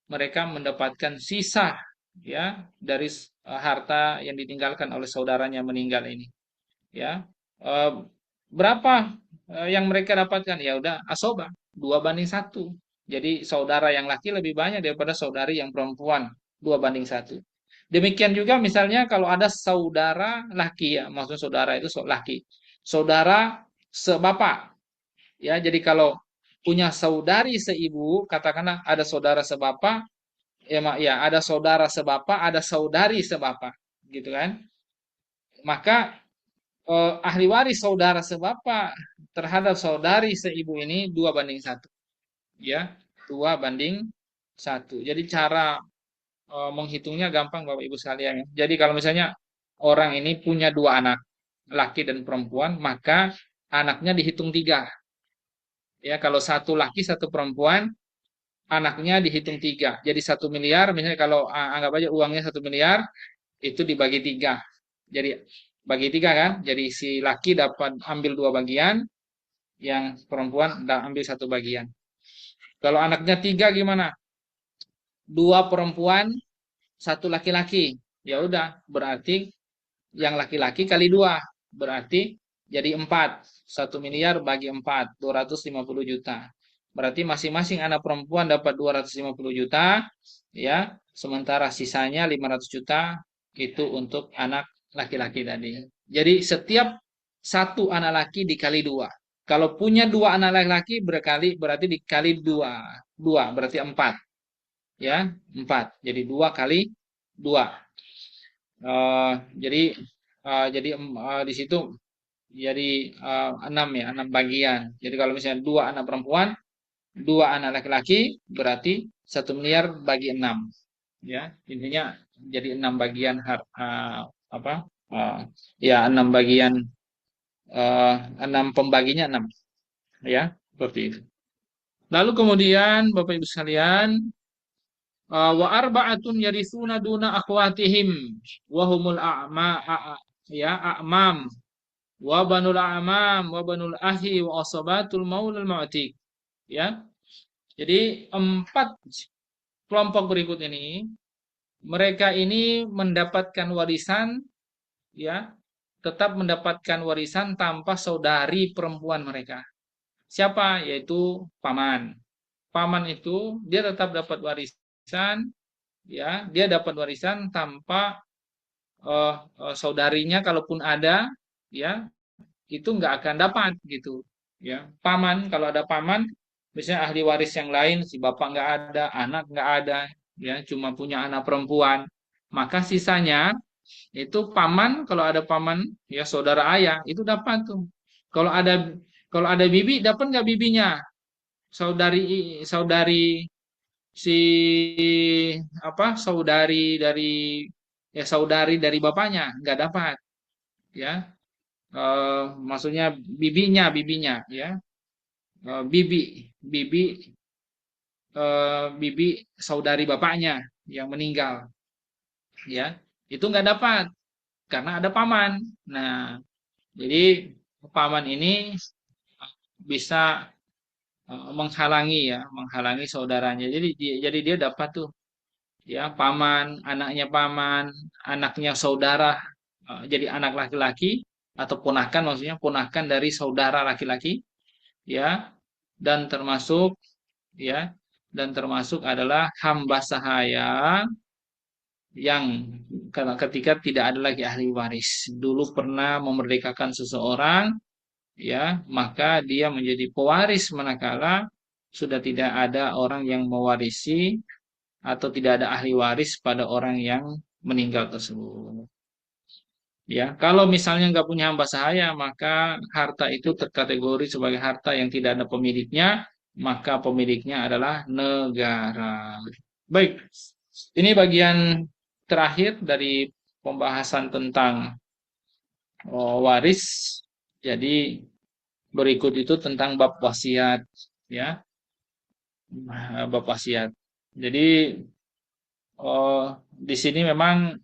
mereka mendapatkan sisa ya dari harta yang ditinggalkan oleh saudaranya meninggal ini. Ya, Eh, berapa yang mereka dapatkan? Ya udah asoba 2 banding 1. Jadi saudara yang laki lebih banyak daripada saudari yang perempuan, 2 banding 1. Demikian juga misalnya kalau ada saudara laki, ya maksud saudara itu laki, saudara sebapak, ya. Jadi kalau punya saudari seibu, katakanlah ada saudara sebapak, ya ya ada saudara sebapak, ada saudari sebapak, gitu kan. Maka ahli waris saudara sebapak terhadap saudari seibu ini 2 banding 1, ya, 2 banding 1. Jadi cara menghitungnya gampang Bapak Ibu sekalian, ya. Jadi kalau misalnya orang ini punya 2 anak, laki dan perempuan, maka anaknya dihitung 3. Ya, kalau satu laki satu perempuan, anaknya dihitung 3. Jadi 1 miliar, misalnya kalau anggap aja uangnya 1 miliar, itu dibagi 3. Jadi bagi 3 kan, jadi si laki dapat ambil 2 bagian, yang perempuan ambil 1 bagian. Kalau anaknya 3 gimana? 2 perempuan, 1 laki-laki. Ya udah, berarti yang laki-laki kali 2, berarti jadi 4. 1 miliar bagi 4, 250 juta. Berarti masing-masing anak perempuan dapat 250 juta, ya. Sementara sisanya 500 juta itu untuk anak laki-laki tadi. Jadi setiap satu anak laki dikali 2. Kalau punya 2 anak laki-laki berarti dikali 2. 2 berarti 4. Ya, 4. Jadi 2 kali 2. Jadi di situ jadi 6 ya, 6 bagian. Jadi kalau misalnya 2 anak perempuan, 2 anak laki-laki, berarti 1 miliar bagi 6. Ya, intinya jadi 6 bagian apa? Ya 6 bagian, 6 pembaginya 6. Ya, seperti itu. Lalu kemudian Bapak Ibu sekalian, wa arba'atun yarithuna duna akhwatihim wa humul ya a'mam wa banul a'mam wa banul ahi wa asabatul maulal ma'tik, ya. Jadi 4 kelompok berikut ini, mereka ini mendapatkan warisan, ya, tetap mendapatkan warisan tanpa saudari perempuan mereka. siapa? Yaitu paman. Paman itu dia tetap dapat warisan, ya, dia dapat warisan tanpa saudarinya kalaupun ada, ya, itu nggak akan dapat gitu, ya. Paman, kalau ada paman, misalnya ahli waris yang lain, si bapak nggak ada, anak nggak ada, ya, cuma punya anak perempuan, maka sisanya itu paman, kalau ada paman, ya, saudara ayah itu dapat tuh. Kalau ada kalau ada bibi, dapat nggak bibinya? Saudari saudari si apa? Saudari dari bapaknya nggak dapat, ya. Maksudnya bibinya, ya. Bibi bibi bibi saudari bapaknya yang meninggal, ya, itu nggak dapat karena ada paman. Nah, jadi paman ini bisa menghalangi saudaranya. Jadi dia dapat tuh, ya, paman, anaknya saudara, jadi anak laki-laki atau ponakan, maksudnya ponakan dari saudara laki-laki, ya, dan termasuk, ya, dan termasuk adalah hamba sahaya yang karena ketika tidak ada lagi ahli waris, dulu pernah memerdekakan seseorang, ya, maka dia menjadi pewaris manakala sudah tidak ada orang yang mewarisi atau tidak ada ahli waris pada orang yang meninggal tersebut. Ya, kalau misalnya nggak punya hamba sahaya, maka harta itu terkategori sebagai harta yang tidak ada pemiliknya, maka pemiliknya adalah negara. Baik, ini bagian terakhir dari pembahasan tentang waris. Jadi berikut itu tentang bab wasiat, ya, bab wasiat. Jadi di sini memang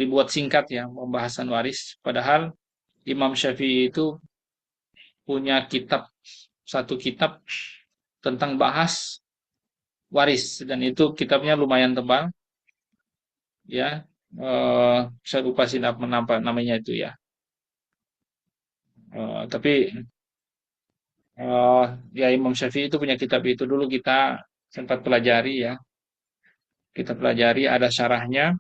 dibuat singkat ya pembahasan waris. Padahal Imam Syafi'i itu punya satu kitab tentang bahas waris, dan itu kitabnya lumayan tebal, ya. Saya lupa sih namanya itu, ya. Tapi ya Imam Syafi'i itu punya kitab itu, dulu kita sempat pelajari, ya. Kita pelajari, ada syarahnya.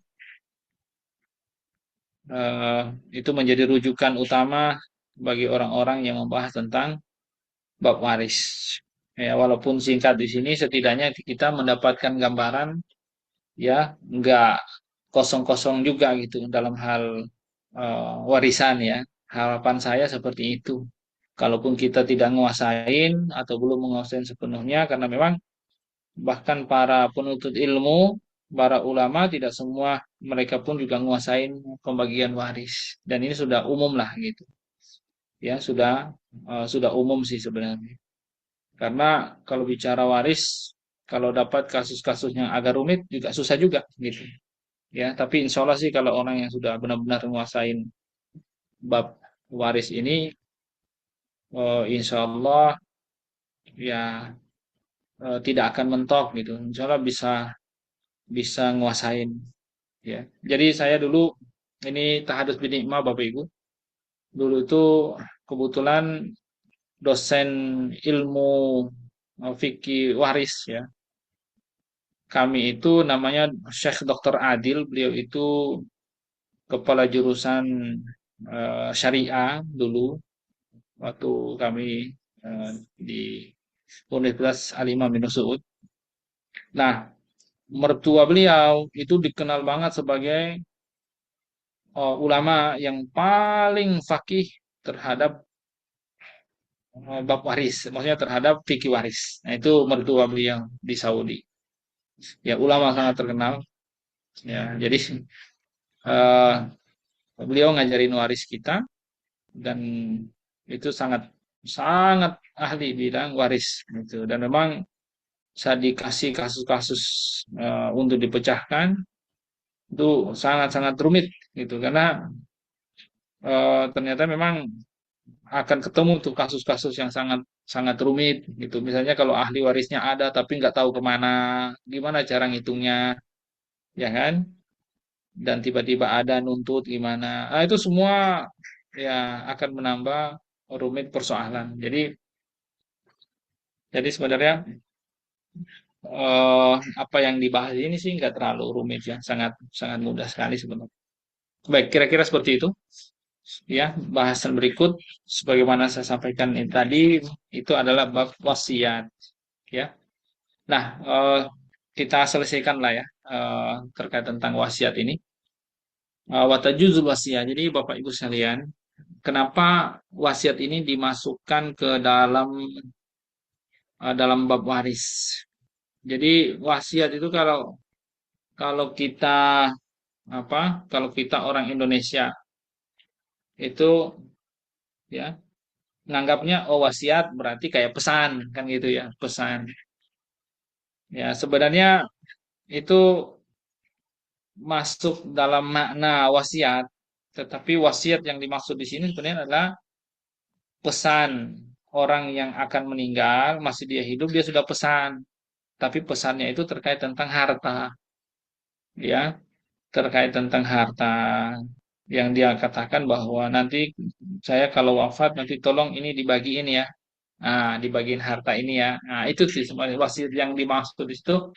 eh, itu menjadi rujukan utama bagi orang-orang yang membahas tentang bab waris. Ya, walaupun singkat di sini, setidaknya kita mendapatkan gambaran, ya, nggak kosong-kosong juga gitu dalam hal warisan, ya. Harapan saya seperti itu. Kalaupun kita tidak menguasain atau belum menguasain sepenuhnya, karena memang bahkan para penuntut ilmu, para ulama, tidak semua mereka pun juga menguasain pembagian waris. Dan ini sudah umum lah gitu. Ya, sudah umum sih sebenarnya. Karena kalau bicara waris, kalau dapat kasus-kasus yang agak rumit juga susah juga gitu. Ya, tapi insya Allah sih kalau orang yang sudah benar-benar menguasain bab waris ini, insya Allah, ya, tidak akan mentok gitu. Insya Allah bisa bisa nguasain, ya. Jadi saya dulu ini tahadus binikmah Bapak Ibu. Dulu itu kebetulan dosen ilmu fikih waris, ya. Kami itu namanya Syekh Dr. Adil, beliau itu kepala jurusan syariah dulu waktu kami di Universitas Al-Imam bin Saud. Nah, mertua beliau itu dikenal banget sebagai ulama yang paling fakih terhadap bab waris, maksudnya terhadap fikih waris. Nah, itu mertua beliau di Saudi. Ya, ulama sangat terkenal. Ya, jadi eh, beliau ngajarin waris kita, dan itu sangat sangat ahli bidang waris gitu. Dan memang saat dikasih kasus-kasus untuk dipecahkan itu sangat-sangat rumit gitu, karena ternyata memang akan ketemu tuh kasus-kasus yang sangat sangat rumit gitu. Misalnya kalau ahli warisnya ada tapi nggak tahu kemana, gimana cara ngitungnya, ya kan? Dan tiba-tiba ada nuntut gimana? Nah, itu semua ya akan menambah rumit persoalan. Jadi sebenarnya apa yang dibahas ini sih nggak terlalu rumit ya, sangat sangat mudah sekali sebenarnya. Baik, kira-kira seperti itu ya. Bahasan berikut sebagaimana saya sampaikan ini tadi itu adalah bab wasiat ya. Nah, kita selesaikan lah ya terkait tentang wasiat ini. Watajuzul wasiat. Jadi Bapak Ibu sekalian, kenapa wasiat ini dimasukkan ke dalam bab waris? Jadi wasiat itu kalau kalau kita kalau kita orang Indonesia itu ya nganggapnya oh wasiat berarti kayak pesan kan gitu ya, pesan. Ya sebenarnya itu masuk dalam makna wasiat, tetapi wasiat yang dimaksud di sini sebenarnya adalah pesan. Orang yang akan meninggal masih dia hidup dia sudah pesan, tapi pesannya itu terkait tentang harta, ya, terkait tentang harta yang dia katakan bahwa nanti saya kalau wafat nanti tolong ini dibagiin ya. Nah, di bagian harta ini ya. Nah, itu sih sebenarnya wasiat yang dimaksud itu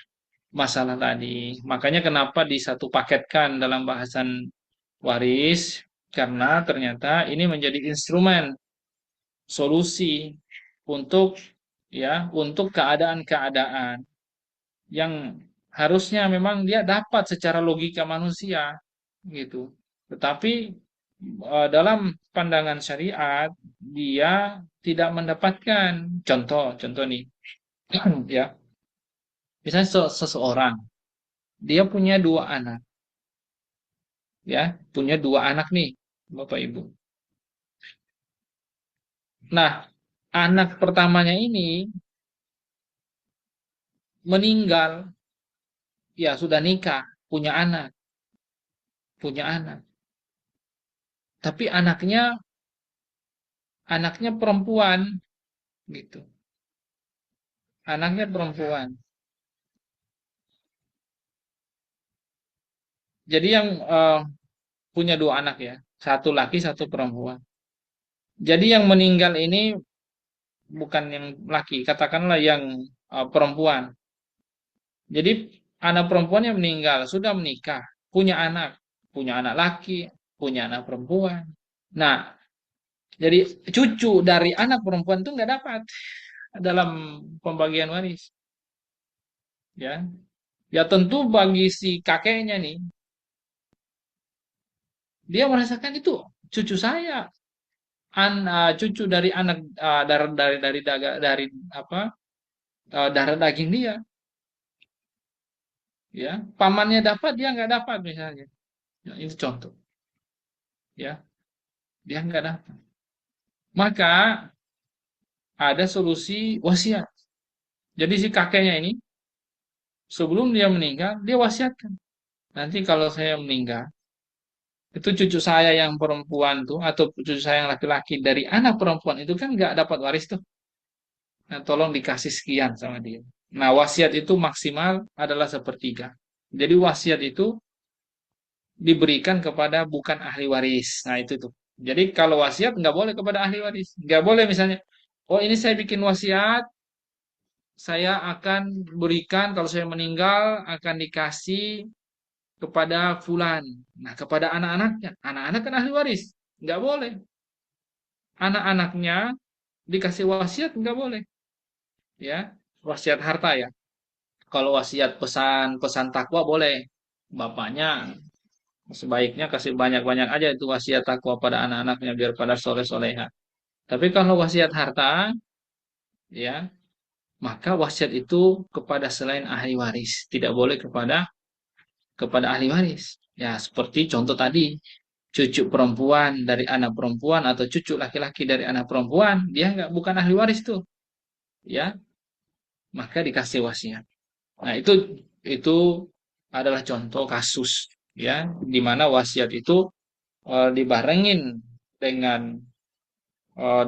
masalah tadi. Makanya kenapa disatu paketkan dalam bahasan waris karena ternyata ini menjadi instrumen solusi untuk untuk keadaan-keadaan yang harusnya memang dia dapat secara logika manusia gitu. Tetapi dalam pandangan syariat dia tidak mendapatkan contoh nih ya. Misalnya seseorang dia punya dua anak ya, punya dua anak nih Bapak Ibu. Nah, anak pertamanya ini meninggal, ya sudah nikah, punya anak. Tapi anaknya perempuan gitu. Anaknya perempuan. Jadi yang punya dua anak ya, satu laki, satu perempuan. Jadi yang meninggal ini bukan yang laki, katakanlah yang perempuan. Jadi anak perempuannya meninggal, sudah menikah, punya anak laki, punya anak perempuan. Nah, jadi cucu dari anak perempuan itu nggak dapat dalam pembagian waris, ya. Ya tentu bagi si kakeknya nih, dia merasakan itu cucu saya, cucu dari anak dari apa darah daging dia, ya. Pamannya dapat, dia nggak dapat misalnya. Ya, itu contoh, ya. Dia nggak dapat. Maka ada solusi wasiat. Jadi si kakeknya ini sebelum dia meninggal, dia wasiatkan. Nanti kalau saya meninggal, itu cucu saya yang perempuan tuh atau cucu saya yang laki-laki dari anak perempuan itu kan nggak dapat waris tuh. Nah, tolong dikasih sekian sama dia. Nah, wasiat itu maksimal adalah sepertiga. Jadi wasiat itu diberikan kepada bukan ahli waris. Nah, itu tuh. Jadi kalau wasiat nggak boleh kepada ahli waris. Nggak boleh misalnya, oh ini saya bikin wasiat, saya akan berikan kalau saya meninggal akan dikasih kepada fulan. Nah, kepada anak-anaknya. Anak-anak kan ahli waris. Nggak boleh. Anak-anaknya dikasih wasiat nggak boleh. Ya, wasiat harta ya. Kalau wasiat pesan takwa boleh. Bapaknya sebaiknya kasih banyak-banyak aja itu wasiat takwa pada anak-anaknya biar pada soleh-soleha. Tapi kalau wasiat harta, ya, maka wasiat itu kepada selain ahli waris, tidak boleh kepada ahli waris. Ya, seperti contoh tadi, cucu perempuan dari anak perempuan atau cucu laki-laki dari anak perempuan, dia nggak bukan ahli waris tuh, ya, maka dikasih wasiat. Nah, itu adalah contoh kasus ya di mana wasiat itu dibarengin dengan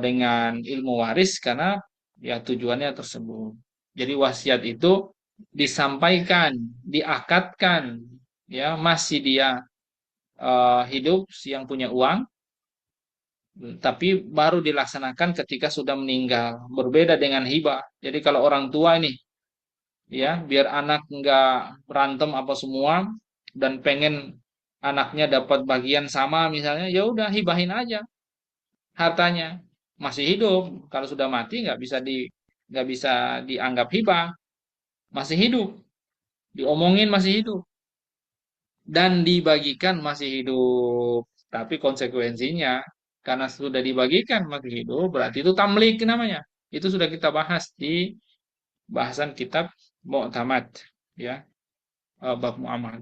dengan ilmu waris karena ya tujuannya tersebut. Jadi wasiat itu disampaikan, diakatkan ya masih dia hidup si yang punya uang tapi baru dilaksanakan ketika sudah meninggal. Berbeda dengan hibah. Jadi kalau orang tua ini, ya, biar anak nggak berantem apa semua dan pengen anaknya dapat bagian sama misalnya, ya udah hibahin aja hartanya. Masih hidup. Kalau sudah mati nggak bisa dianggap hibah. Masih hidup. Diomongin masih hidup dan dibagikan masih hidup. Tapi konsekuensinya karena sudah dibagikan masih hidup berarti itu tamlik namanya. Itu sudah kita bahas di bahasan kitab Mu'tamad, ya, bab muamalah.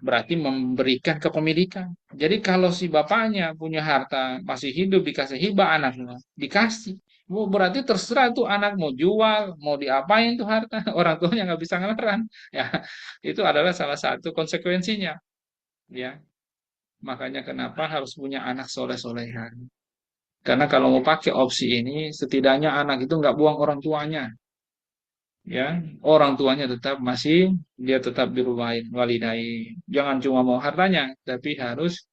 Berarti memberikan kepemilikan. Jadi kalau si bapaknya punya harta masih hidup dikasih hibah anaknya, dikasih. Oh, berarti terserah tuh anak mau jual, mau diapain tuh harta, orang tuanya nggak bisa ngelarang. Ya, itu adalah salah satu konsekuensinya. Ya, makanya kenapa harus punya anak soleh-solehan. Karena kalau mau pakai opsi ini, setidaknya anak itu nggak buang orang tuanya. Ya, orang tuanya dia tetap dirumahin walidai. Jangan cuma mau hartanya, tapi harus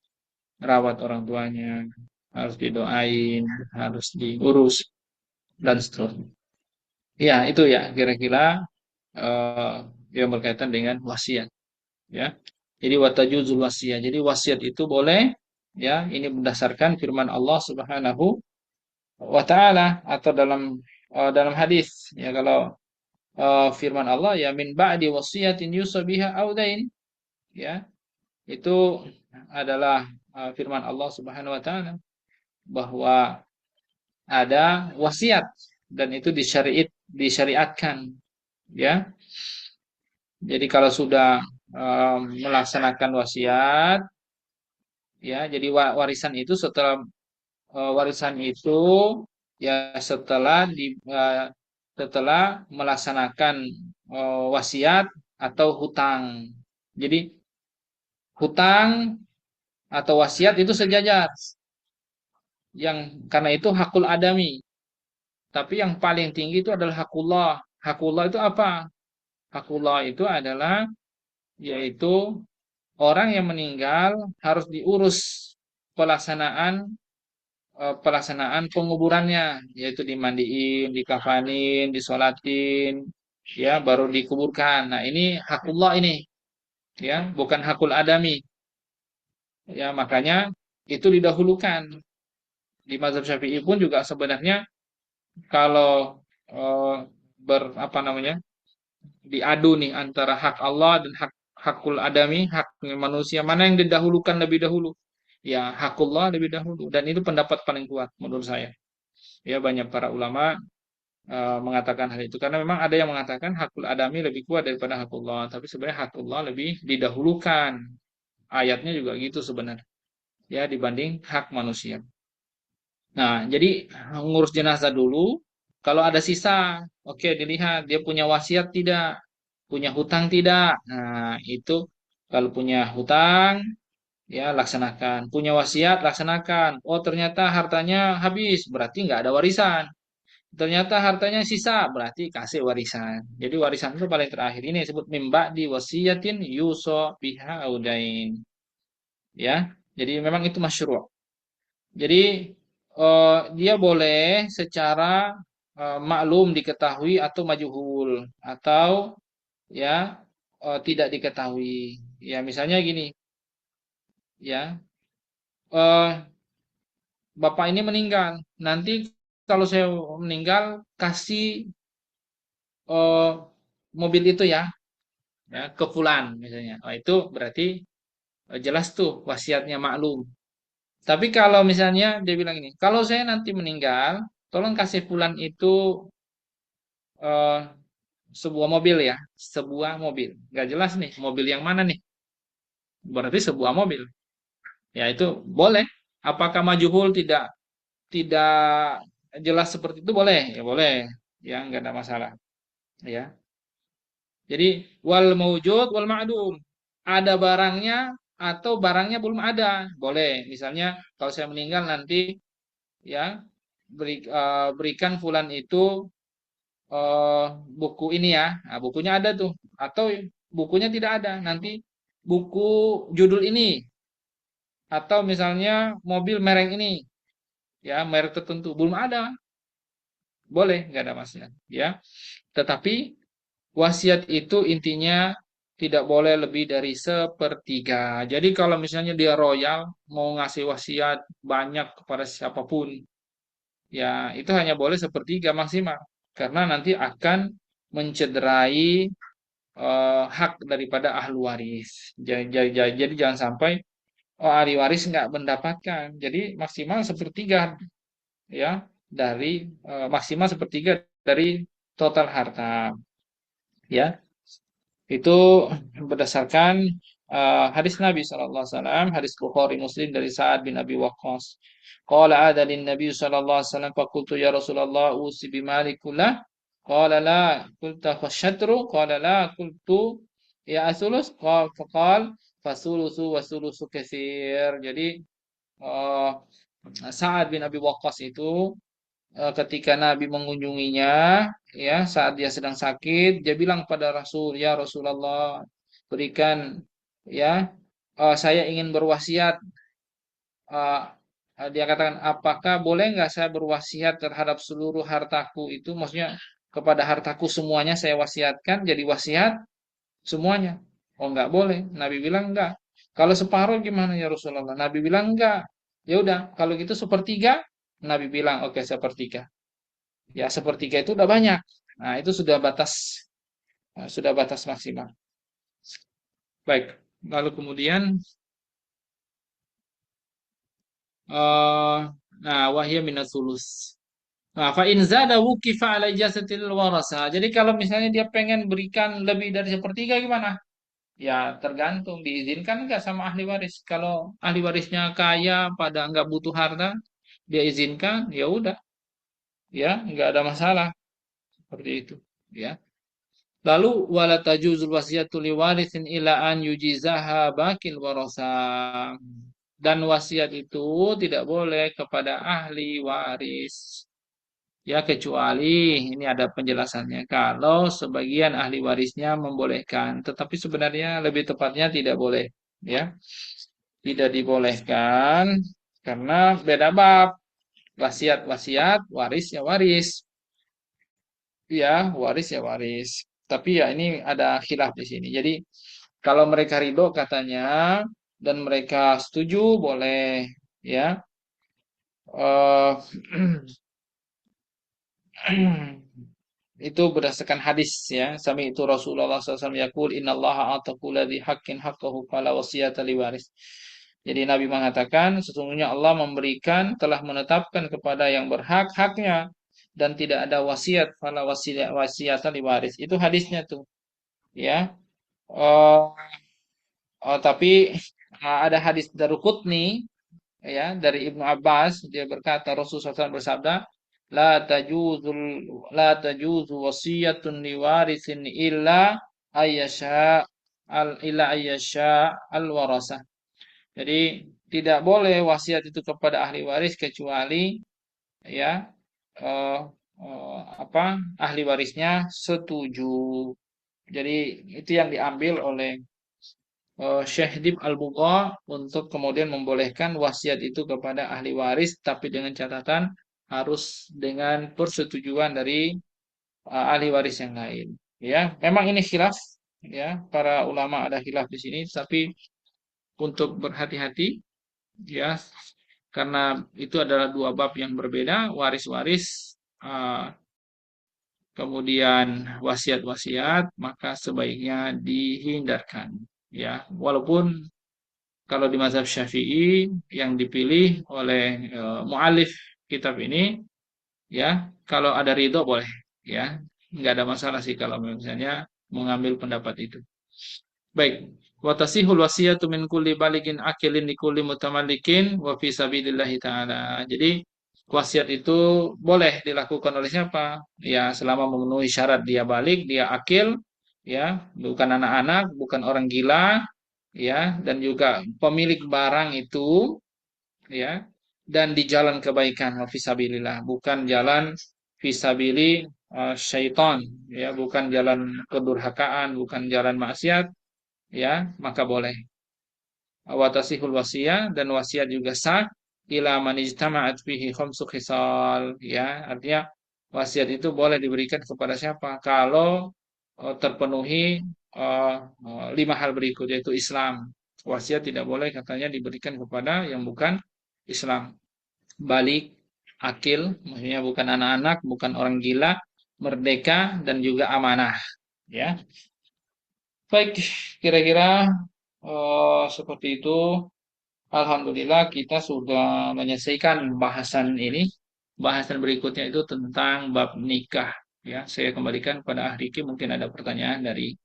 rawat orang tuanya, harus didoain, harus diurus dan seterusnya. Ya, itu ya kira-kira eh, yang berkaitan dengan wasiat, ya. Jadi watajuzul wasiat. Jadi wasiat itu boleh, ya. Ini berdasarkan firman Allah Subhanahu wa taala atau dalam hadis, ya. Kalau firman Allah, ya, min ba'di wasiyatin yusa biha audain, ya. Itu adalah firman Allah Subhanahu wa taala bahwa ada wasiat dan itu disyariatkan, ya. Jadi kalau sudah melaksanakan wasiat, ya, jadi warisan itu, ya, setelah melaksanakan wasiat atau hutang. Jadi hutang atau wasiat itu sejajar, yang karena itu hakul adami. Tapi yang paling tinggi itu adalah hakullah. Hakullah itu apa? Hakullah itu adalah yaitu orang yang meninggal harus diurus pelaksanaan pelaksanaan penguburannya, yaitu dimandiin, dikafanin, disolatin, ya, baru dikuburkan. Nah, ini hakullah ini, ya, bukan hakul adami. Ya, makanya itu didahulukan. Di mazhab Syafi'i pun juga sebenarnya kalau eh, apa namanya? Diadu nih antara hak Allah dan hakul adami, hak manusia, mana yang didahulukan lebih dahulu? Ya, hakullah lebih dahulu dan itu pendapat paling kuat menurut saya. Ya, banyak para ulama mengatakan hal itu karena memang ada yang mengatakan hakul adami lebih kuat daripada hakullah, tapi sebenarnya hakullah lebih didahulukan. Ayatnya juga gitu sebenarnya, ya, dibanding hak manusia. Nah, jadi ngurus jenazah dulu. Kalau ada sisa, oke, dilihat dia punya wasiat tidak, punya hutang tidak. Nah, itu kalau punya hutang, ya, laksanakan. Punya wasiat, laksanakan. Oh, ternyata hartanya habis, berarti nggak ada warisan. Ternyata hartanya sisa, berarti kasih warisan. Jadi warisan itu paling terakhir. Ini disebut mimba di wasiatin yuso biha audain. Ya, jadi memang itu masyru'. Jadi dia boleh secara maklum diketahui atau majhul atau, ya, tidak diketahui. Ya, misalnya gini, ya, eh, bapak ini meninggal. Nanti kalau saya meninggal kasih eh, mobil itu, ya, ke fulan misalnya. Oh, itu berarti jelas tuh wasiatnya maklum. Tapi kalau misalnya dia bilang ini, kalau saya nanti meninggal, tolong kasih fulan itu eh, sebuah mobil, ya, sebuah mobil. Nggak jelas nih, mobil yang mana nih? Berarti sebuah mobil. Ya, itu boleh. Apakah majhul tidak tidak jelas seperti itu boleh? Ya boleh. Ya, nggak ada masalah. Ya. Jadi wal maujud wal ma'dum. Ada barangnya atau barangnya belum ada. Boleh. Misalnya kalau saya meninggal nanti, ya, berikan fulan itu eh, buku ini, ya. Nah, bukunya ada tuh. Atau bukunya tidak ada. Nanti buku judul ini atau misalnya mobil merek ini. ya merek tertentu belum ada, boleh nggak ada masalah, ya. Tetapi wasiat itu intinya tidak boleh lebih dari sepertiga. Jadi kalau misalnya dia royal mau ngasih wasiat banyak kepada siapapun, ya itu hanya boleh sepertiga maksimal. Karena nanti akan mencederai hak daripada ahli waris. Jadi jangan sampai ahli waris nggak mendapatkan. Jadi maksimal sepertiga, ya, dari maksimal sepertiga dari total harta, ya. Itu berdasarkan hadis Nabi sallallahu alaihi wasallam, hadis Bukhari Muslim dari Sa'ad bin Abi Waqqas. Qala ada lin Nabi sallallahu alaihi wasallam faqultu ya Rasulullah usi bi mali kullah. Qala la qulta fasyatru qala la qultu ya asulus faqal fasulusu wasulusu katsir. Jadi eh, Sa'ad bin Abi Waqqas itu ketika Nabi mengunjunginya, ya, saat dia sedang sakit, dia bilang pada Rasul, ya Rasulullah, berikan, ya, saya ingin berwasiat. Eh, dia katakan, apakah boleh nggak saya berwasiat terhadap seluruh hartaku itu? Maksudnya kepada hartaku semuanya saya wasiatkan jadi wasiat semuanya. Oh, nggak boleh. Nabi bilang enggak. Kalau separuh gimana ya Rasulullah? Nabi bilang enggak. Ya udah, kalau gitu sepertiga. Nabi bilang oke, sepertiga. Ya, sepertiga itu udah banyak. Nah, itu sudah batas maksimal. Baik. Lalu kemudian eh wahya minas sulus. Nah, fa in zada wuqifa ala jasatil warasa. Jadi kalau misalnya dia pengen berikan lebih dari sepertiga gimana? Ya, tergantung diizinkan nggak sama ahli waris. Kalau ahli warisnya kaya pada nggak butuh harta, dia izinkan, ya udah, ya nggak ada masalah seperti itu. Ya. Lalu wala tajuzul wasiyatu liwarithin ila an yujizaha bakil warasa. Dan wasiat itu tidak boleh kepada ahli waris. Ya, kecuali ini ada penjelasannya. Kalau sebagian ahli warisnya membolehkan, tetapi sebenarnya lebih tepatnya tidak boleh, ya. Tidak dibolehkan karena beda bab. Wasiat wasiat, waris ya waris. Ya, waris ya waris. Tapi ya ini ada khilaf di sini. Jadi kalau mereka ridho katanya dan mereka setuju boleh, ya. Eh itu berdasarkan hadis, ya. Sami itu Rasulullah SAW yaqul innallaha ata kulli haqqin haqqahu fala wasiyata liwaris. Jadi Nabi mengatakan sesungguhnya Allah memberikan telah menetapkan kepada yang berhak haknya dan tidak ada wasiat fala wasiyata liwaris. Itu hadisnya tuh, ya. Oh, tapi ada hadis Daruqutni, ya, dari Ibnu Abbas, dia berkata Rasulullah SAW bersabda la tajuzul la tajuzu wasiyatun liwarisin illa ayyasha al warasah. Jadi tidak boleh wasiat itu kepada ahli waris kecuali, ya, eh, apa, ahli warisnya setuju. Jadi itu yang diambil oleh Syekh Dib Al-Bugha untuk kemudian membolehkan wasiat itu kepada ahli waris, tapi dengan catatan harus dengan persetujuan dari ahli waris yang lain. Ya, memang ini khilaf, ya, para ulama ada khilaf di sini, tapi untuk berhati-hati, ya, karena itu adalah dua bab yang berbeda, waris-waris, kemudian wasiat-wasiat, maka sebaiknya dihindarkan. Ya, walaupun kalau di mazhab Syafi'i yang dipilih oleh mu'alif kitab ini, ya, kalau ada ridho boleh, ya, nggak ada masalah sih kalau misalnya mengambil pendapat itu. Baik, watasihul wasiyatu min kulli balikin akilin li kulli mutamallikin wa fi sabilillahi ta'ala. Jadi wasiat itu boleh dilakukan oleh siapa? Ya, selama memenuhi syarat dia balik, dia akil, ya, bukan anak-anak, bukan orang gila, ya, dan juga pemilik barang itu, ya, dan di jalan kebaikan wa fisabilillah, bukan jalan fisabili syaitan, ya, bukan jalan kedurhakaan, bukan jalan maksiat, ya, maka boleh. Watasihul wasiyah, dan wasiat juga sah ila man ijtama'at fihi khamsu khisal, ya, artinya wasiat itu boleh diberikan kepada siapa kalau terpenuhi eh, 5 hal berikut, yaitu Islam. Wasiat tidak boleh katanya diberikan kepada yang bukan Islam. Balik, akil, maksudnya bukan anak-anak, bukan orang gila, merdeka, dan juga amanah, ya. Baik, kira-kira seperti itu. Alhamdulillah kita sudah menyelesaikan bahasan ini. Bahasan berikutnya itu tentang bab nikah. Ya, saya kembalikan pada Riki, mungkin ada pertanyaan dari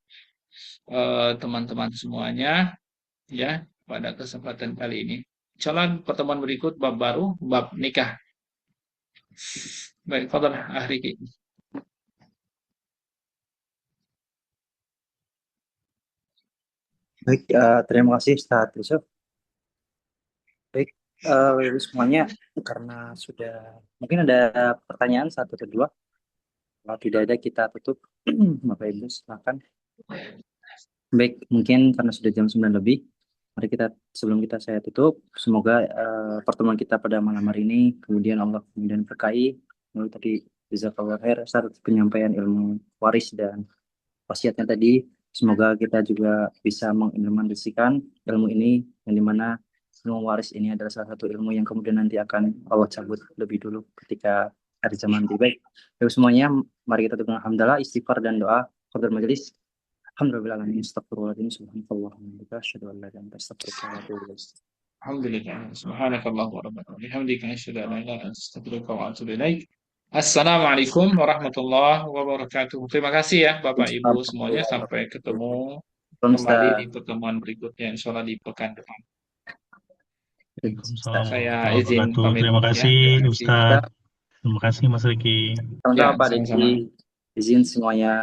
teman-teman semuanya, ya, pada kesempatan kali ini. Insyaallah pertemuan berikut bab baru, bab nikah. Baik, fadhal Riki. Baik, terima kasih Ustaz Yusuf. Baik, semuanya, karena sudah mungkin ada pertanyaan satu atau dua. Kalau tidak ada kita tutup. Bapak Ibu silakan. Baik, mungkin karena sudah jam 9 lebih, mari kita sebelum saya tutup, semoga pertemuan kita pada malam hari ini kemudian Allah kemudian berkahi melalui tadi jazakallahu khair saat penyampaian ilmu waris dan wasiatnya tadi. Semoga kita juga bisa mengimplementasikan ilmu ini, yang dimana ilmu waris ini adalah salah satu ilmu yang kemudian nanti akan Allah cabut lebih dulu ketika hari zaman nanti. Baik, Baik semuanya, mari kita tutup dengan hamdalah, istighfar dan doa kafaratul majelis. Alhamdulillah, astagfirullahaladzim, subhanallah, asyhadu an la ilaha illa anta, astaghfiruka wa atubu ilaik. Alhamdulillah. Subhanakallah wa rabbana. Bihamdika asyhadu an la ilaha illa anta, astaghfiruka wa atubu ilaik. Assalamualaikum warahmatullahi wabarakatuh. Terima kasih ya Bapak Ibu semuanya. Sampai ketemu kembali di pertemuan berikutnya, insya Allah di pekan depan. Waalaikumsalam Saya warahmatullahi izin wabarakatuh. pamit Terima ya. kasih Terima kasih. Ustadz. Terima kasih Mas Riki. Sama-sama Ya, Pak sama-sama. Diki, izin semuanya.